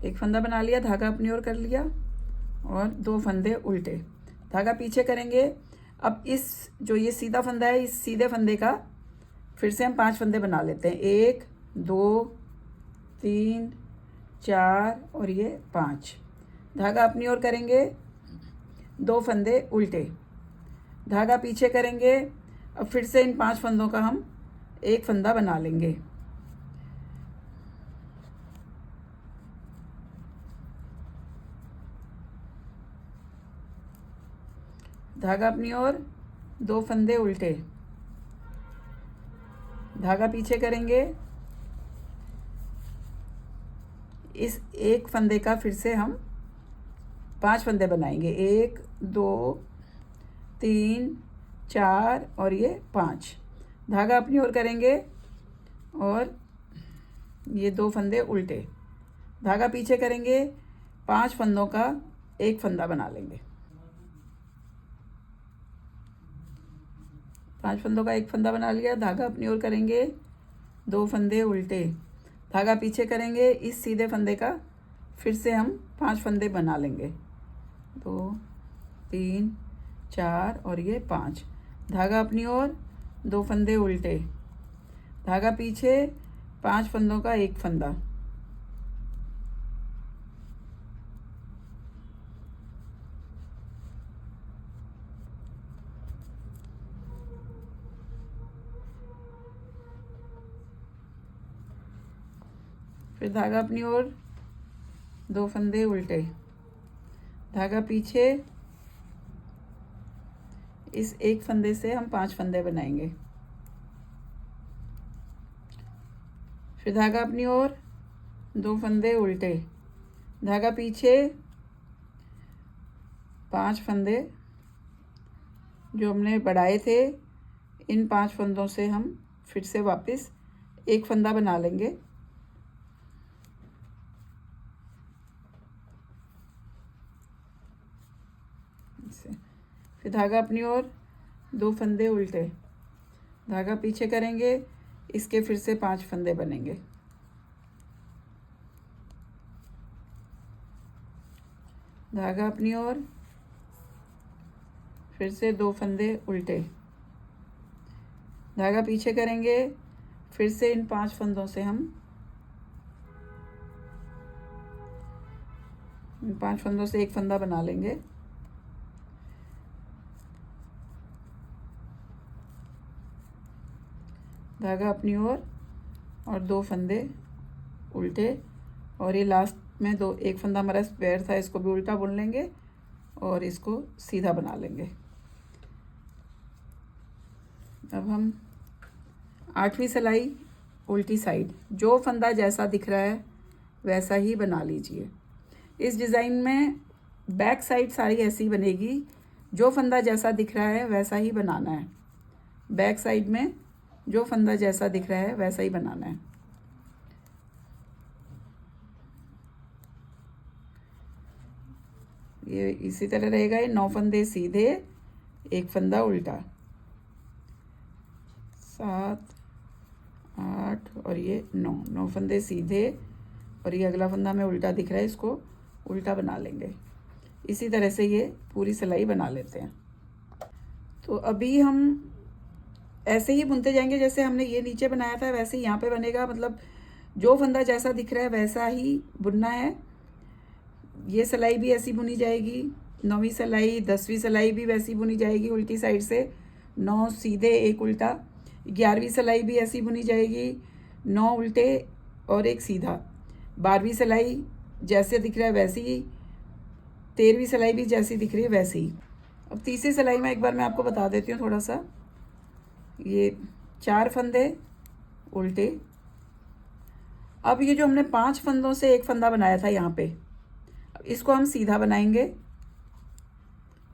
एक फंदा बना लिया, धागा अपनी ओर कर लिया और 2 फंदे उल्टे, धागा पीछे करेंगे। अब इस जो ये सीधा फंदा है, इस सीधे फंदे का फिर से हम 5 फंदे बना लेते हैं। 1 2 3 4 और ये 5। धागा अपनी ओर करेंगे, 2 फंदे उल्टे, धागा पीछे करेंगे। अब फिर से इन 5 फंदों का हम एक फंदा बना लेंगे। धागा अपनी ओर, 2 फंदे उल्टे, धागा पीछे करेंगे। इस एक फंदे का फिर से हम 5 फंदे बनाएंगे। 1 2 3 4 और ये 5। धागा अपनी ओर करेंगे और ये 2 फंदे उल्टे, धागा पीछे करेंगे, 5 फंदों का एक फंदा बना लेंगे। 5 फंदों का एक फंदा बना लिया। धागा अपनी ओर करेंगे, 2 फंदे उल्टे, धागा पीछे करेंगे, इस सीधे फंदे का फिर से हम 5 फंदे बना लेंगे। 2 3 4 और ये 5। धागा अपनी ओर, 2 फंदे उल्टे, धागा पीछे, 5 फंदों का एक फंदा। फिर धागा अपनी ओर, 2 फंदे उल्टे, धागा पीछे, इस एक फंदे से हम 5 फंदे बनाएंगे। फिर धागा अपनी ओर, 2 फंदे उल्टे, धागा पीछे, 5 फंदे जो हमने बढ़ाए थे, इन 5 फंदों से हम फिर से वापस एक फंदा बना लेंगे। फिर धागा अपनी ओर, 2 फंदे उल्टे, धागा पीछे करेंगे, इसके फिर से 5 फंदे बनेंगे। धागा अपनी ओर, फिर से 2 फंदे उल्टे, धागा पीछे करेंगे, फिर से इन 5 फंदों से हम 5 फंदों से एक फंदा बना लेंगे। धागा अपनी ओर और 2 फंदे उल्टे, और ये लास्ट में एक फंदा हमारा स्क्वायर था, इसको भी उल्टा बुन लेंगे और इसको सीधा बना लेंगे। अब हम 8वीं सिलाई उल्टी साइड, जो फंदा जैसा दिख रहा है वैसा ही बना लीजिए। इस डिज़ाइन में बैक साइड सारी ऐसी बनेगी, जो फंदा जैसा दिख रहा है वैसा ही बनाना है। बैक साइड में जो फंदा जैसा दिख रहा है वैसा ही बनाना है। ये इसी तरह रहेगा। ये 9 फंदे सीधे, एक फंदा उल्टा, 7 8 और ये 9 फंदे सीधे, और ये अगला फंदा हमें उल्टा दिख रहा है, इसको उल्टा बना लेंगे। इसी तरह से ये पूरी सिलाई बना लेते हैं। तो अभी हम ऐसे ही बुनते जाएंगे, जैसे हमने ये नीचे बनाया था वैसे ही यहाँ पे बनेगा। मतलब जो फंदा जैसा दिख रहा है वैसा ही बुनना है। ये सिलाई भी ऐसी बुनी जाएगी, 9वीं सिलाई, 10वीं सिलाई भी वैसी बुनी जाएगी उल्टी साइड से, 9 सीधे एक उल्टा। 11वीं सिलाई भी ऐसी बुनी जाएगी, 9 उल्टे और एक सीधा। 12वीं सिलाई जैसे दिख रहा है वैसी ही, 13वीं सिलाई भी जैसी दिख रही है वैसी ही। अब तीसरी सिलाई में एक बार मैं आपको बता देती हूँ थोड़ा सा। ये 4 फंदे उल्टे। अब ये जो हमने 5 फंदों से एक फंदा बनाया था यहाँ पे, इसको हम सीधा बनाएंगे,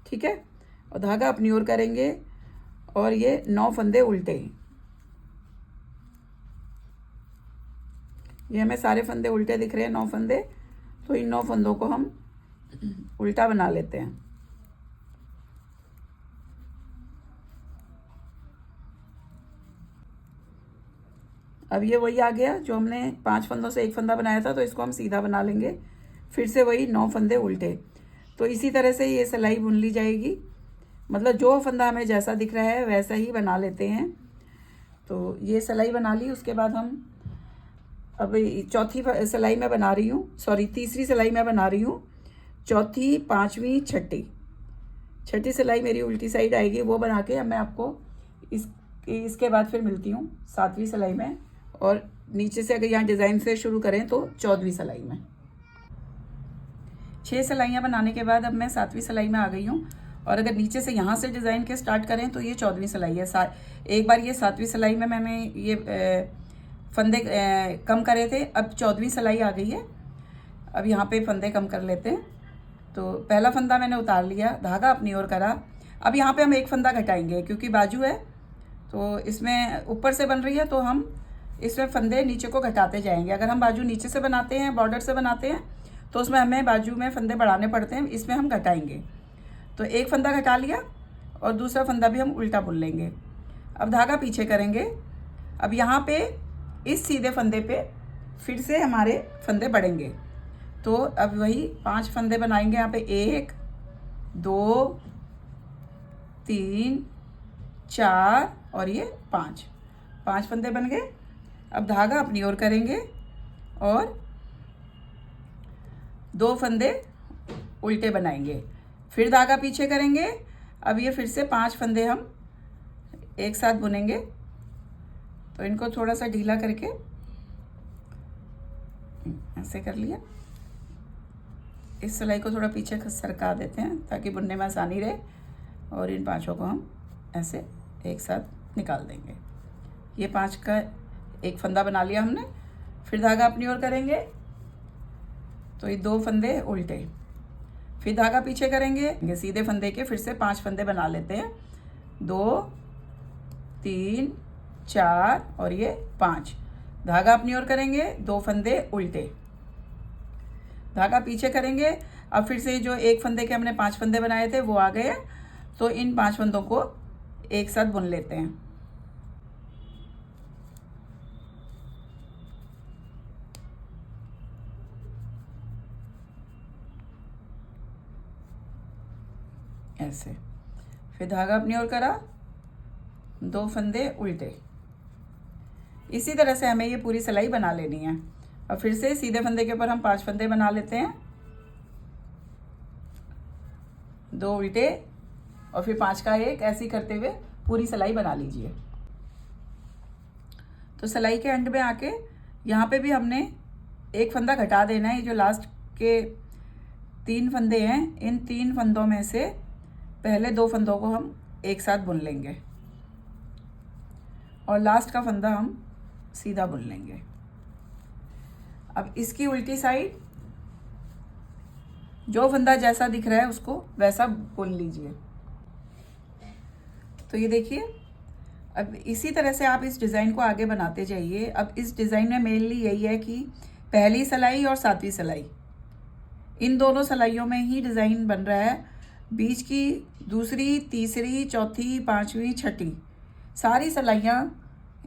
ठीक है। और धागा अपनी ओर करेंगे और ये 9 फंदे उल्टे। ये हमें सारे फंदे उल्टे दिख रहे हैं, 9 फंदे। तो इन 9 फंदों को हम उल्टा बना लेते हैं। अब ये वही आ गया जो हमने 5 फंदों से एक फंदा बनाया था, तो इसको हम सीधा बना लेंगे। फिर से वही 9 फंदे उल्टे। तो इसी तरह से ये सिलाई बुन ली जाएगी। मतलब जो फंदा हमें जैसा दिख रहा है वैसा ही बना लेते हैं। तो ये सिलाई बना ली। उसके बाद हम अब चौथी सिलाई में बना रही हूँ, सॉरी तीसरी सिलाई में बना रही हूँ। चौथी, 5वीं, छठी सिलाई मेरी उल्टी साइड आएगी, वो बना के अब मैं आपको इसके बाद फिर मिलती हूँ 7वीं सिलाई में। और नीचे से अगर यहाँ डिज़ाइन से शुरू करें तो 14वीं सिलाई में। 6 सिलाइयाँ बनाने के बाद अब मैं 7वीं सिलाई में आ गई हूँ। और अगर नीचे से यहाँ से डिज़ाइन के स्टार्ट करें तो ये 14वीं सिलाई है। एक बार ये 7वीं सिलाई में मैंने ये फंदे कम करे थे, अब 14वीं सिलाई आ गई है। अब यहाँ पे फंदे कम कर लेते हैं। तो पहला फंदा मैंने उतार लिया, धागा अपनी ओर करा। अब यहाँ पे हम एक फंदा घटाएंगे क्योंकि बाजू है तो इसमें ऊपर से बन रही है, तो हम इसमें फंदे नीचे को घटाते जाएंगे। अगर हम बाजू नीचे से बनाते हैं, बॉर्डर से बनाते हैं, तो उसमें हमें बाजू में फंदे बढ़ाने पड़ते हैं, इसमें हम घटाएंगे। तो एक फंदा घटा लिया और दूसरा फंदा भी हम उल्टा बुन लेंगे। अब धागा पीछे करेंगे। अब यहाँ पे इस सीधे फंदे पे फिर से हमारे फंदे बढ़ेंगे। तो अब वही 5 फंदे बनाएंगे यहाँ पे, 1 2 3 4 और ये 5 फंदे बन गए। अब धागा अपनी ओर करेंगे और 2 फंदे उल्टे बनाएंगे, फिर धागा पीछे करेंगे। अब ये फिर से 5 फंदे हम एक साथ बुनेंगे। तो इनको थोड़ा सा ढीला करके ऐसे कर लिया। इस सिलाई को थोड़ा पीछे सरका देते हैं ताकि बुनने में आसानी रहे, और इन 5 को हम ऐसे एक साथ निकाल देंगे। ये 5 का एक फंदा बना लिया हमने। फिर धागा अपनी ओर करेंगे तो ये 2 फंदे उल्टे, फिर धागा पीछे करेंगे, सीधे फंदे के फिर से 5 फंदे बना लेते हैं। 2 3 4 और ये 5। धागा अपनी ओर करेंगे, 2 फंदे उल्टे, धागा पीछे करेंगे। अब फिर से जो एक फंदे के हमने 5 फंदे बनाए थे वो आ गए। तो इन 5 फंदों को एक साथ बुन लेते हैं। ऐसे, फिर धागा अपनी ओर करा, 2 फंदे उल्टे। इसी तरह से हमें ये पूरी सिलाई बना लेनी है। अब फिर से सीधे फंदे के ऊपर हम 5 फंदे बना लेते हैं, 2 उल्टे और फिर 5 का एक, ऐसे ही करते हुए पूरी सिलाई बना लीजिए। तो सिलाई के एंड में आके यहाँ पे भी हमने एक फंदा घटा देना है। ये जो लास्ट के 3 फंदे हैं, इन 3 फंदों में से पहले 2 फंदों को हम एक साथ बुन लेंगे और लास्ट का फंदा हम सीधा बुन लेंगे। अब इसकी उल्टी साइड जो फंदा जैसा दिख रहा है उसको वैसा बुन लीजिए। तो ये देखिए, अब इसी तरह से आप इस डिज़ाइन को आगे बनाते जाइए। अब इस डिज़ाइन में मेनली यही है कि पहली सिलाई और 7वीं सिलाई, इन दोनों सिलाइयों में ही डिज़ाइन बन रहा है। बीच की दूसरी, तीसरी, चौथी, 5वीं, 6ठी सारी सिलाइयाँ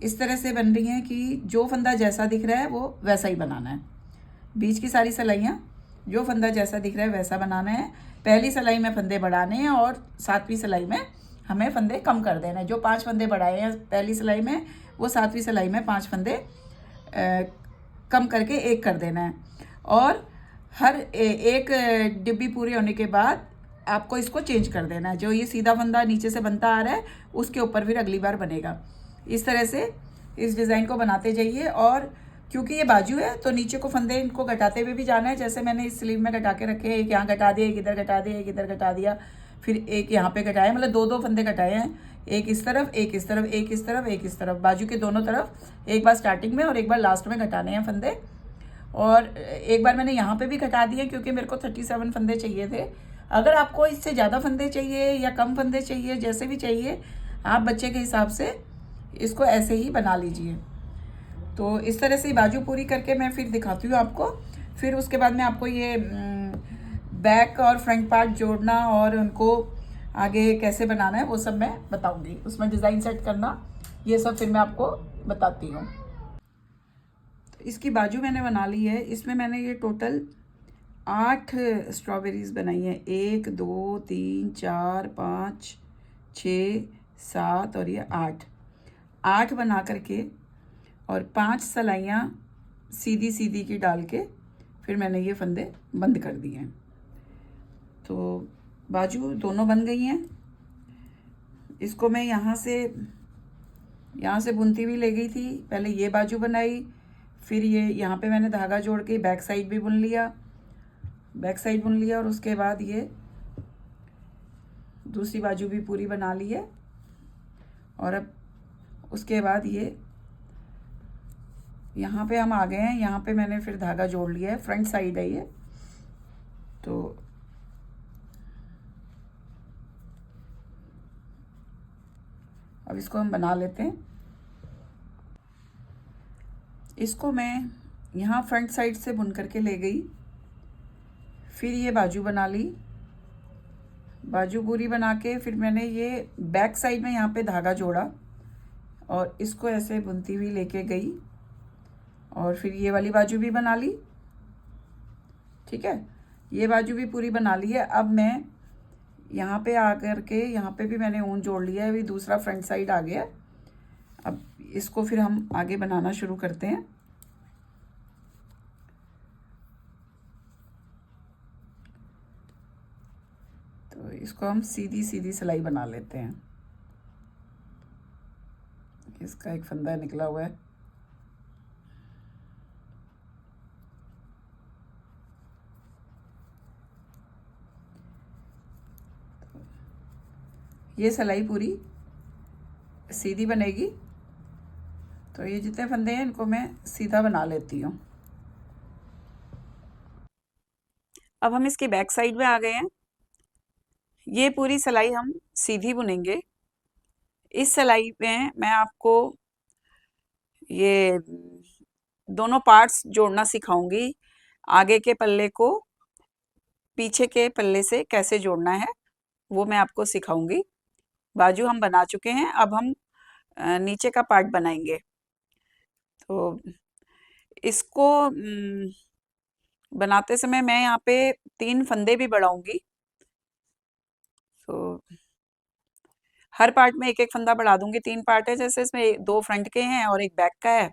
इस तरह से बन रही हैं कि जो फंदा जैसा दिख रहा है वो वैसा ही बनाना है। बीच की सारी सिलाइयाँ जो फंदा जैसा दिख रहा है वैसा बनाना है। पहली सिलाई में फंदे बढ़ाने हैं और 7वीं सिलाई में हमें फंदे कम कर देना है। जो 5 फंदे बढ़ाए हैं पहली सिलाई में, वो 7वीं सिलाई में 5 फंदे कम करके 1 कर देना है। और हर एक डिब्बी पूरी होने के बाद आपको इसको चेंज कर देना है। जो ये सीधा फंदा नीचे से बनता आ रहा है उसके ऊपर फिर अगली बार बनेगा। इस तरह से इस डिज़ाइन को बनाते जाइए। और क्योंकि ये बाजू है तो नीचे को फंदे इनको घटाते हुए भी जाना है। जैसे मैंने इस स्लीव में घटा के रखे हैं, एक यहाँ घटा दिया, एक इधर घटा दिया, एक इधर घटा दिया, फिर एक यहाँ पे घटाया, मतलब 2-2 फंदे घटाए हैं, एक इस तरफ, एक इस तरफ, एक इस तरफ, एक इस तरफ, बाजू के दोनों तरफ एक बार स्टार्टिंग में और एक बार लास्ट में घटाने हैं फंदे। और एक बार मैंने यहाँ पे भी घटा दिए क्योंकि मेरे को 37 फंदे चाहिए थे। अगर आपको इससे ज़्यादा फंदे चाहिए या कम फंदे चाहिए, जैसे भी चाहिए, आप बच्चे के हिसाब से इसको ऐसे ही बना लीजिए। तो इस तरह से बाजू पूरी करके मैं फिर दिखाती हूँ आपको। फिर उसके बाद मैं आपको ये बैक और फ्रंट पार्ट जोड़ना और उनको आगे कैसे बनाना है वो सब मैं बताऊँगी। उसमें डिज़ाइन सेट करना, ये सब फिर मैं आपको बताती हूँ। तो इसकी बाजू मैंने बना ली है। इसमें मैंने ये टोटल 8 स्ट्रॉबेरीज़ बनाई हैं। 1 2 3 4 5 6 7 और ये 8 बना करके और 5 सिलाइयाँ सीधी सीधी की डाल के फिर मैंने ये फंदे बंद कर दिए हैं। तो बाजू दोनों बन गई हैं। इसको मैं यहाँ से बुनती हुई ले गई थी। पहले ये बाजू बनाई, फिर ये यहाँ पे मैंने धागा जोड़ के बैक साइड भी बुन लिया, और उसके बाद ये दूसरी बाजू भी पूरी बना ली है। और अब उसके बाद ये यहाँ पे हम आ गए हैं। यहाँ पे मैंने फिर धागा जोड़ लिया है, फ्रंट साइड है ये। तो अब इसको हम बना लेते हैं। इसको मैं यहाँ फ्रंट साइड से बुन करके ले गई, फिर ये बाजू बना ली। बाजू पूरी बना के फिर मैंने ये बैक साइड में यहाँ पे धागा जोड़ा और इसको ऐसे बुनती हुई लेके गई और फिर ये वाली बाजू भी बना ली। ठीक है, ये बाजू भी पूरी बना ली है। अब मैं यहाँ पे आ करके यहाँ पे भी मैंने ऊन जोड़ लिया है, अभी दूसरा फ्रंट साइड आ गया। अब इसको फिर हम आगे बनाना शुरू करते हैं। तो इसको हम सीधी सीधी सिलाई बना लेते हैं। इसका एक फंदा निकला हुआ है। ये सिलाई पूरी सीधी बनेगी। तो ये जितने फंदे हैं इनको मैं सीधा बना लेती हूँ। अब हम इसकी बैक साइड में आ गए हैं। ये पूरी सिलाई हम सीधी बुनेंगे। इस सिलाई में मैं आपको ये दोनों पार्ट्स जोड़ना सिखाऊंगी। आगे के पल्ले को पीछे के पल्ले से कैसे जोड़ना है वो मैं आपको सिखाऊंगी। बाजू हम बना चुके हैं, अब हम नीचे का पार्ट बनाएंगे। तो इसको बनाते समय मैं यहाँ पे 3 फंदे भी बढ़ाऊंगी। तो हर पार्ट में एक एक फंदा बढ़ा दूंगी। 3 पार्ट है, जैसे इसमें 2 फ्रंट के हैं और एक बैक का है,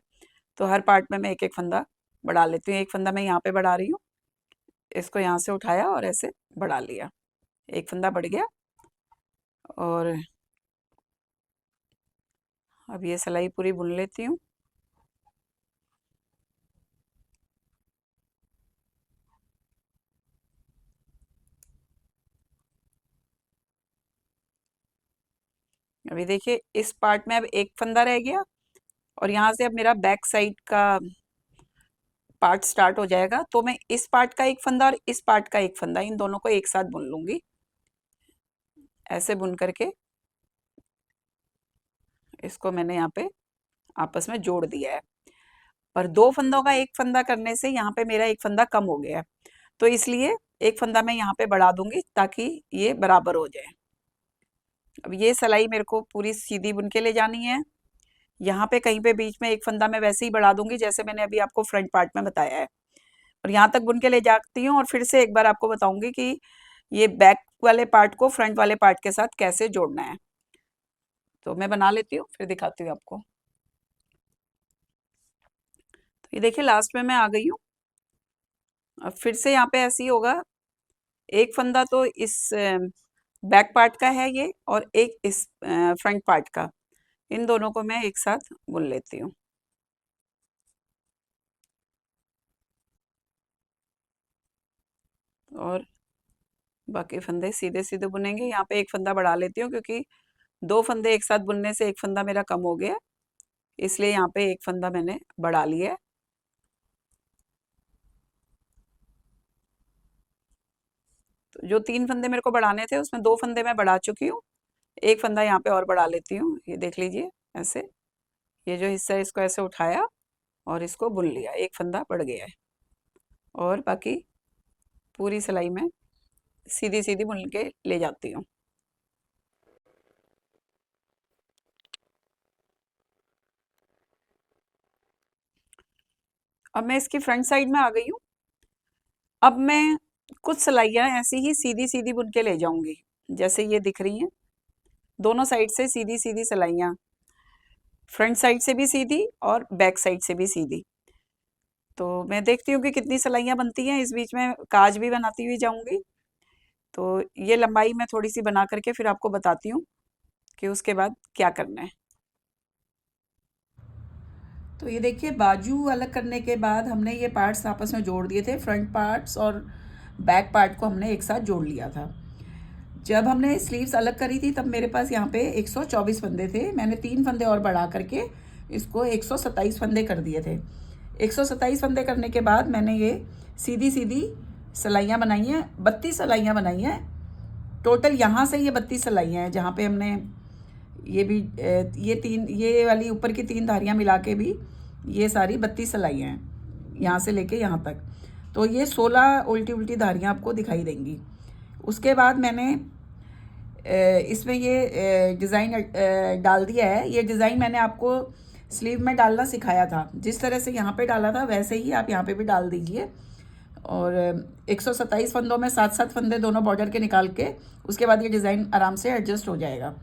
तो हर पार्ट में मैं एक एक फंदा बढ़ा लेती हूँ। एक फंदा मैं यहाँ पे बढ़ा रही हूँ, इसको यहाँ से उठाया और ऐसे बढ़ा लिया, एक फंदा बढ़ गया। और अब ये सिलाई पूरी बुन लेती हूँ। अभी देखिए इस पार्ट में अब एक फंदा रह गया और यहाँ से अब मेरा बैक साइड का पार्ट स्टार्ट हो जाएगा। तो मैं इस पार्ट का एक फंदा और इस पार्ट का एक फंदा, इन दोनों को एक साथ बुन लूंगी। ऐसे बुन करके इसको मैंने यहाँ पे आपस में जोड़ दिया है। पर 2 फंदों का एक फंदा करने से यहाँ पे मेरा एक फंदा कम हो गया है, तो इसलिए एक फंदा मैं यहाँ पे बढ़ा दूंगी ताकि ये बराबर हो जाए। अब ये सिलाई मेरे को पूरी सीधी बुन के ले जानी है। यहाँ पे कहीं पे बीच में एक फंदा मैं वैसे ही बढ़ा दूंगी जैसे मैंने अभी आपको फ्रंट पार्ट में बताया है, और यहाँ तक बुन के ले जाती हूँ। और फिर से एक बार आपको बताऊंगी कि ये बैक वाले पार्ट को फ्रंट वाले पार्ट के साथ कैसे जोड़ना है। तो मैं बना लेती हूँ, फिर दिखाती हूँ आपको। तो ये देखिए लास्ट में मैं आ गई हूँ। अब फिर से यहाँ पे ऐसे ही होगा, एक फंदा तो इस बैक पार्ट का है ये, और एक इस फ्रंट पार्ट का। इन दोनों को मैं एक साथ बुन लेती हूँ। और बाकी फंदे सीधे सीधे बुनेंगे। यहाँ पे एक फंदा बढ़ा लेती हूँ क्योंकि 2 फंदे एक साथ बुनने से एक फंदा मेरा कम हो गया, इसलिए यहाँ पे एक फंदा मैंने बढ़ा लिया है। तो जो 3 फंदे मेरे को बढ़ाने थे उसमें 2 फंदे मैं बढ़ा चुकी हूँ, एक फंदा यहाँ पे और बढ़ा लेती हूँ। ये देख लीजिए ऐसे, ये जो हिस्सा है इसको ऐसे उठाया और इसको बुन लिया, एक फंदा बढ़ गया है। और बाकी पूरी सिलाई में सीधी सीधी बुन के ले जाती हूँ। अब मैं इसकी फ्रंट साइड में आ गई हूँ। अब मैं कुछ सिलाइयाँ ऐसी ही सीधी सीधी बुन के ले जाऊंगी, जैसे ये दिख रही हैं। दोनों साइड से सीधी सीधी सिलाइयाँ, फ्रंट साइड से भी सीधी और बैक साइड से भी सीधी। तो मैं देखती हूँ कि कितनी सिलाइयाँ बनती हैं, इस बीच में काज भी बनाती हुई जाऊंगी। तो ये लंबाई मैं थोड़ी सी बना करके फिर आपको बताती हूँ कि उसके बाद क्या करना है। तो ये देखिए बाजू अलग करने के बाद हमने ये पार्ट्स आपस में जोड़ दिए थे, फ्रंट पार्ट्स और बैक पार्ट को हमने एक साथ जोड़ लिया था। जब हमने स्लीव्स अलग करी थी तब मेरे पास यहाँ पे 124 फंदे थे। मैंने 3 फंदे और बढ़ा करके इसको 127 फंदे कर दिए थे। 127 फंदे करने के बाद मैंने ये सीधी सीधी सिलाइयाँ बनाई हैं, 32 सिलाइयाँ बनाई हैं टोटल। यहाँ से ये 32 सिलाइयाँ हैं, जहाँ पे हमने ये भी ये वाली ऊपर की 3 धारियाँ मिला के भी ये सारी 32 सिलाइयाँ हैं, यहाँ से लेके यहाँ तक। तो ये 16 उल्टी उल्टी धारियाँ आपको दिखाई देंगी। उसके बाद मैंने इसमें ये डिज़ाइन डाल दिया है। ये डिज़ाइन मैंने आपको स्लीव में डालना सिखाया था, जिस तरह से यहाँ पे डाला था वैसे ही आप यहाँ पे भी डाल दीजिए। और 127 फंदों में 7-7 फंदे दोनों बॉर्डर के निकाल के उसके बाद ये डिज़ाइन आराम से एडजस्ट हो जाएगा।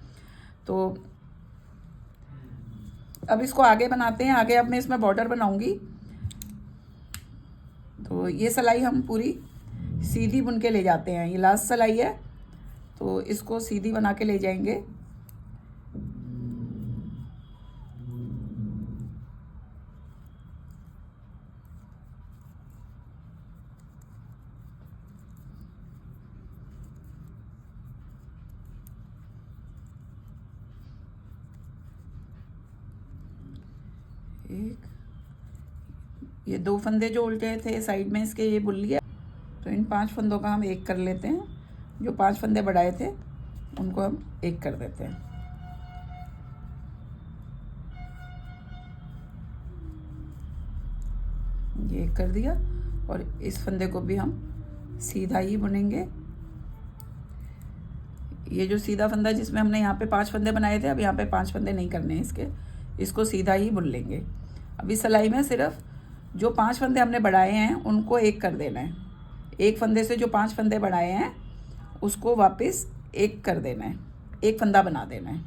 तो अब इसको आगे बनाते हैं। आगे अब मैं इसमें बॉर्डर बनाऊंगी। तो ये सिलाई हम पूरी सीधी बुन के ले जाते हैं। ये लास्ट सिलाई है, तो इसको सीधी बना के ले जाएंगे। एक ये 2 फंदे जो उल्टे थे साइड में इसके, ये बुन लिया। तो इन 5 फंदों का हम एक कर लेते हैं। जो 5 फंदे बढ़ाए थे उनको हम एक कर देते हैं। ये एक कर दिया, और इस फंदे को भी हम सीधा ही बुनेंगे। ये जो सीधा फंदा जिसमें हमने यहाँ पे 5 फंदे बनाए थे, अब यहाँ पे 5 फंदे नहीं करने हैं इसके, इसको सीधा ही बुन लेंगे। अभी सिलाई में सिर्फ जो 5 फंदे हमने बढ़ाए हैं उनको एक कर देना है। एक फंदे से जो 5 फंदे बढ़ाए हैं उसको वापस एक कर देना है, एक फंदा बना देना है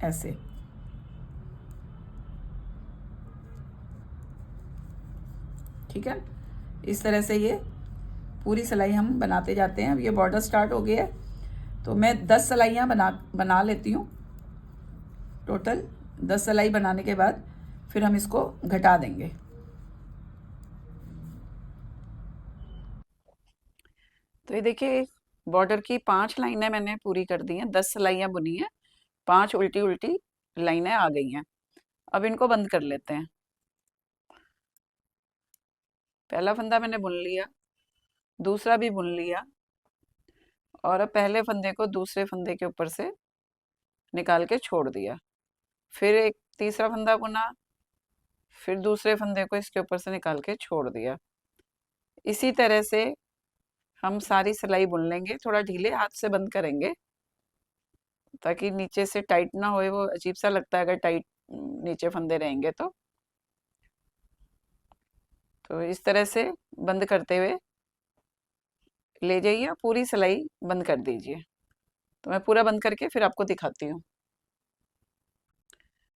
ऐसे। ठीक है, इस तरह से ये पूरी सिलाई हम बनाते जाते हैं। अब ये बॉर्डर स्टार्ट हो गया है, तो मैं 10 सिलाइयाँ बना लेती हूँ। टोटल 10 सिलाई बनाने के बाद फिर हम इसको घटा देंगे। तो ये देखिए, बॉर्डर की 5 लाइनें मैंने पूरी कर दी हैं, 10 सिलाइयाँ बुनी हैं, 5 उल्टी उल्टी लाइनें आ गई हैं। अब इनको बंद कर लेते हैं। पहला फंदा मैंने बुन लिया, दूसरा भी बुन लिया, और अब पहले फंदे को दूसरे फंदे के ऊपर से निकाल के छोड़ दिया। फिर एक तीसरा फंदा बुना, फिर दूसरे फंदे को इसके ऊपर से निकाल के छोड़ दिया। इसी तरह से हम सारी सिलाई बुन लेंगे। थोड़ा ढीले हाथ से बंद करेंगे ताकि नीचे से टाइट ना होए, वो अजीब सा लगता है अगर टाइट नीचे फंदे रहेंगे तो इस तरह से बंद करते हुए ले जाइए, पूरी सिलाई बंद कर दीजिए। तो मैं पूरा बंद करके फिर आपको दिखाती हूँ।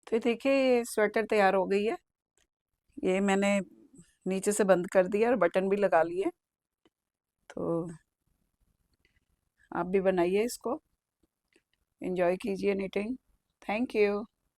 तो ये देखिए, ये स्वेटर तैयार हो गई है। ये मैंने नीचे से बंद कर दिया और बटन भी लगा लिए। तो आप भी बनाइए इसको, एंजॉय कीजिए निटिंग। Thank you.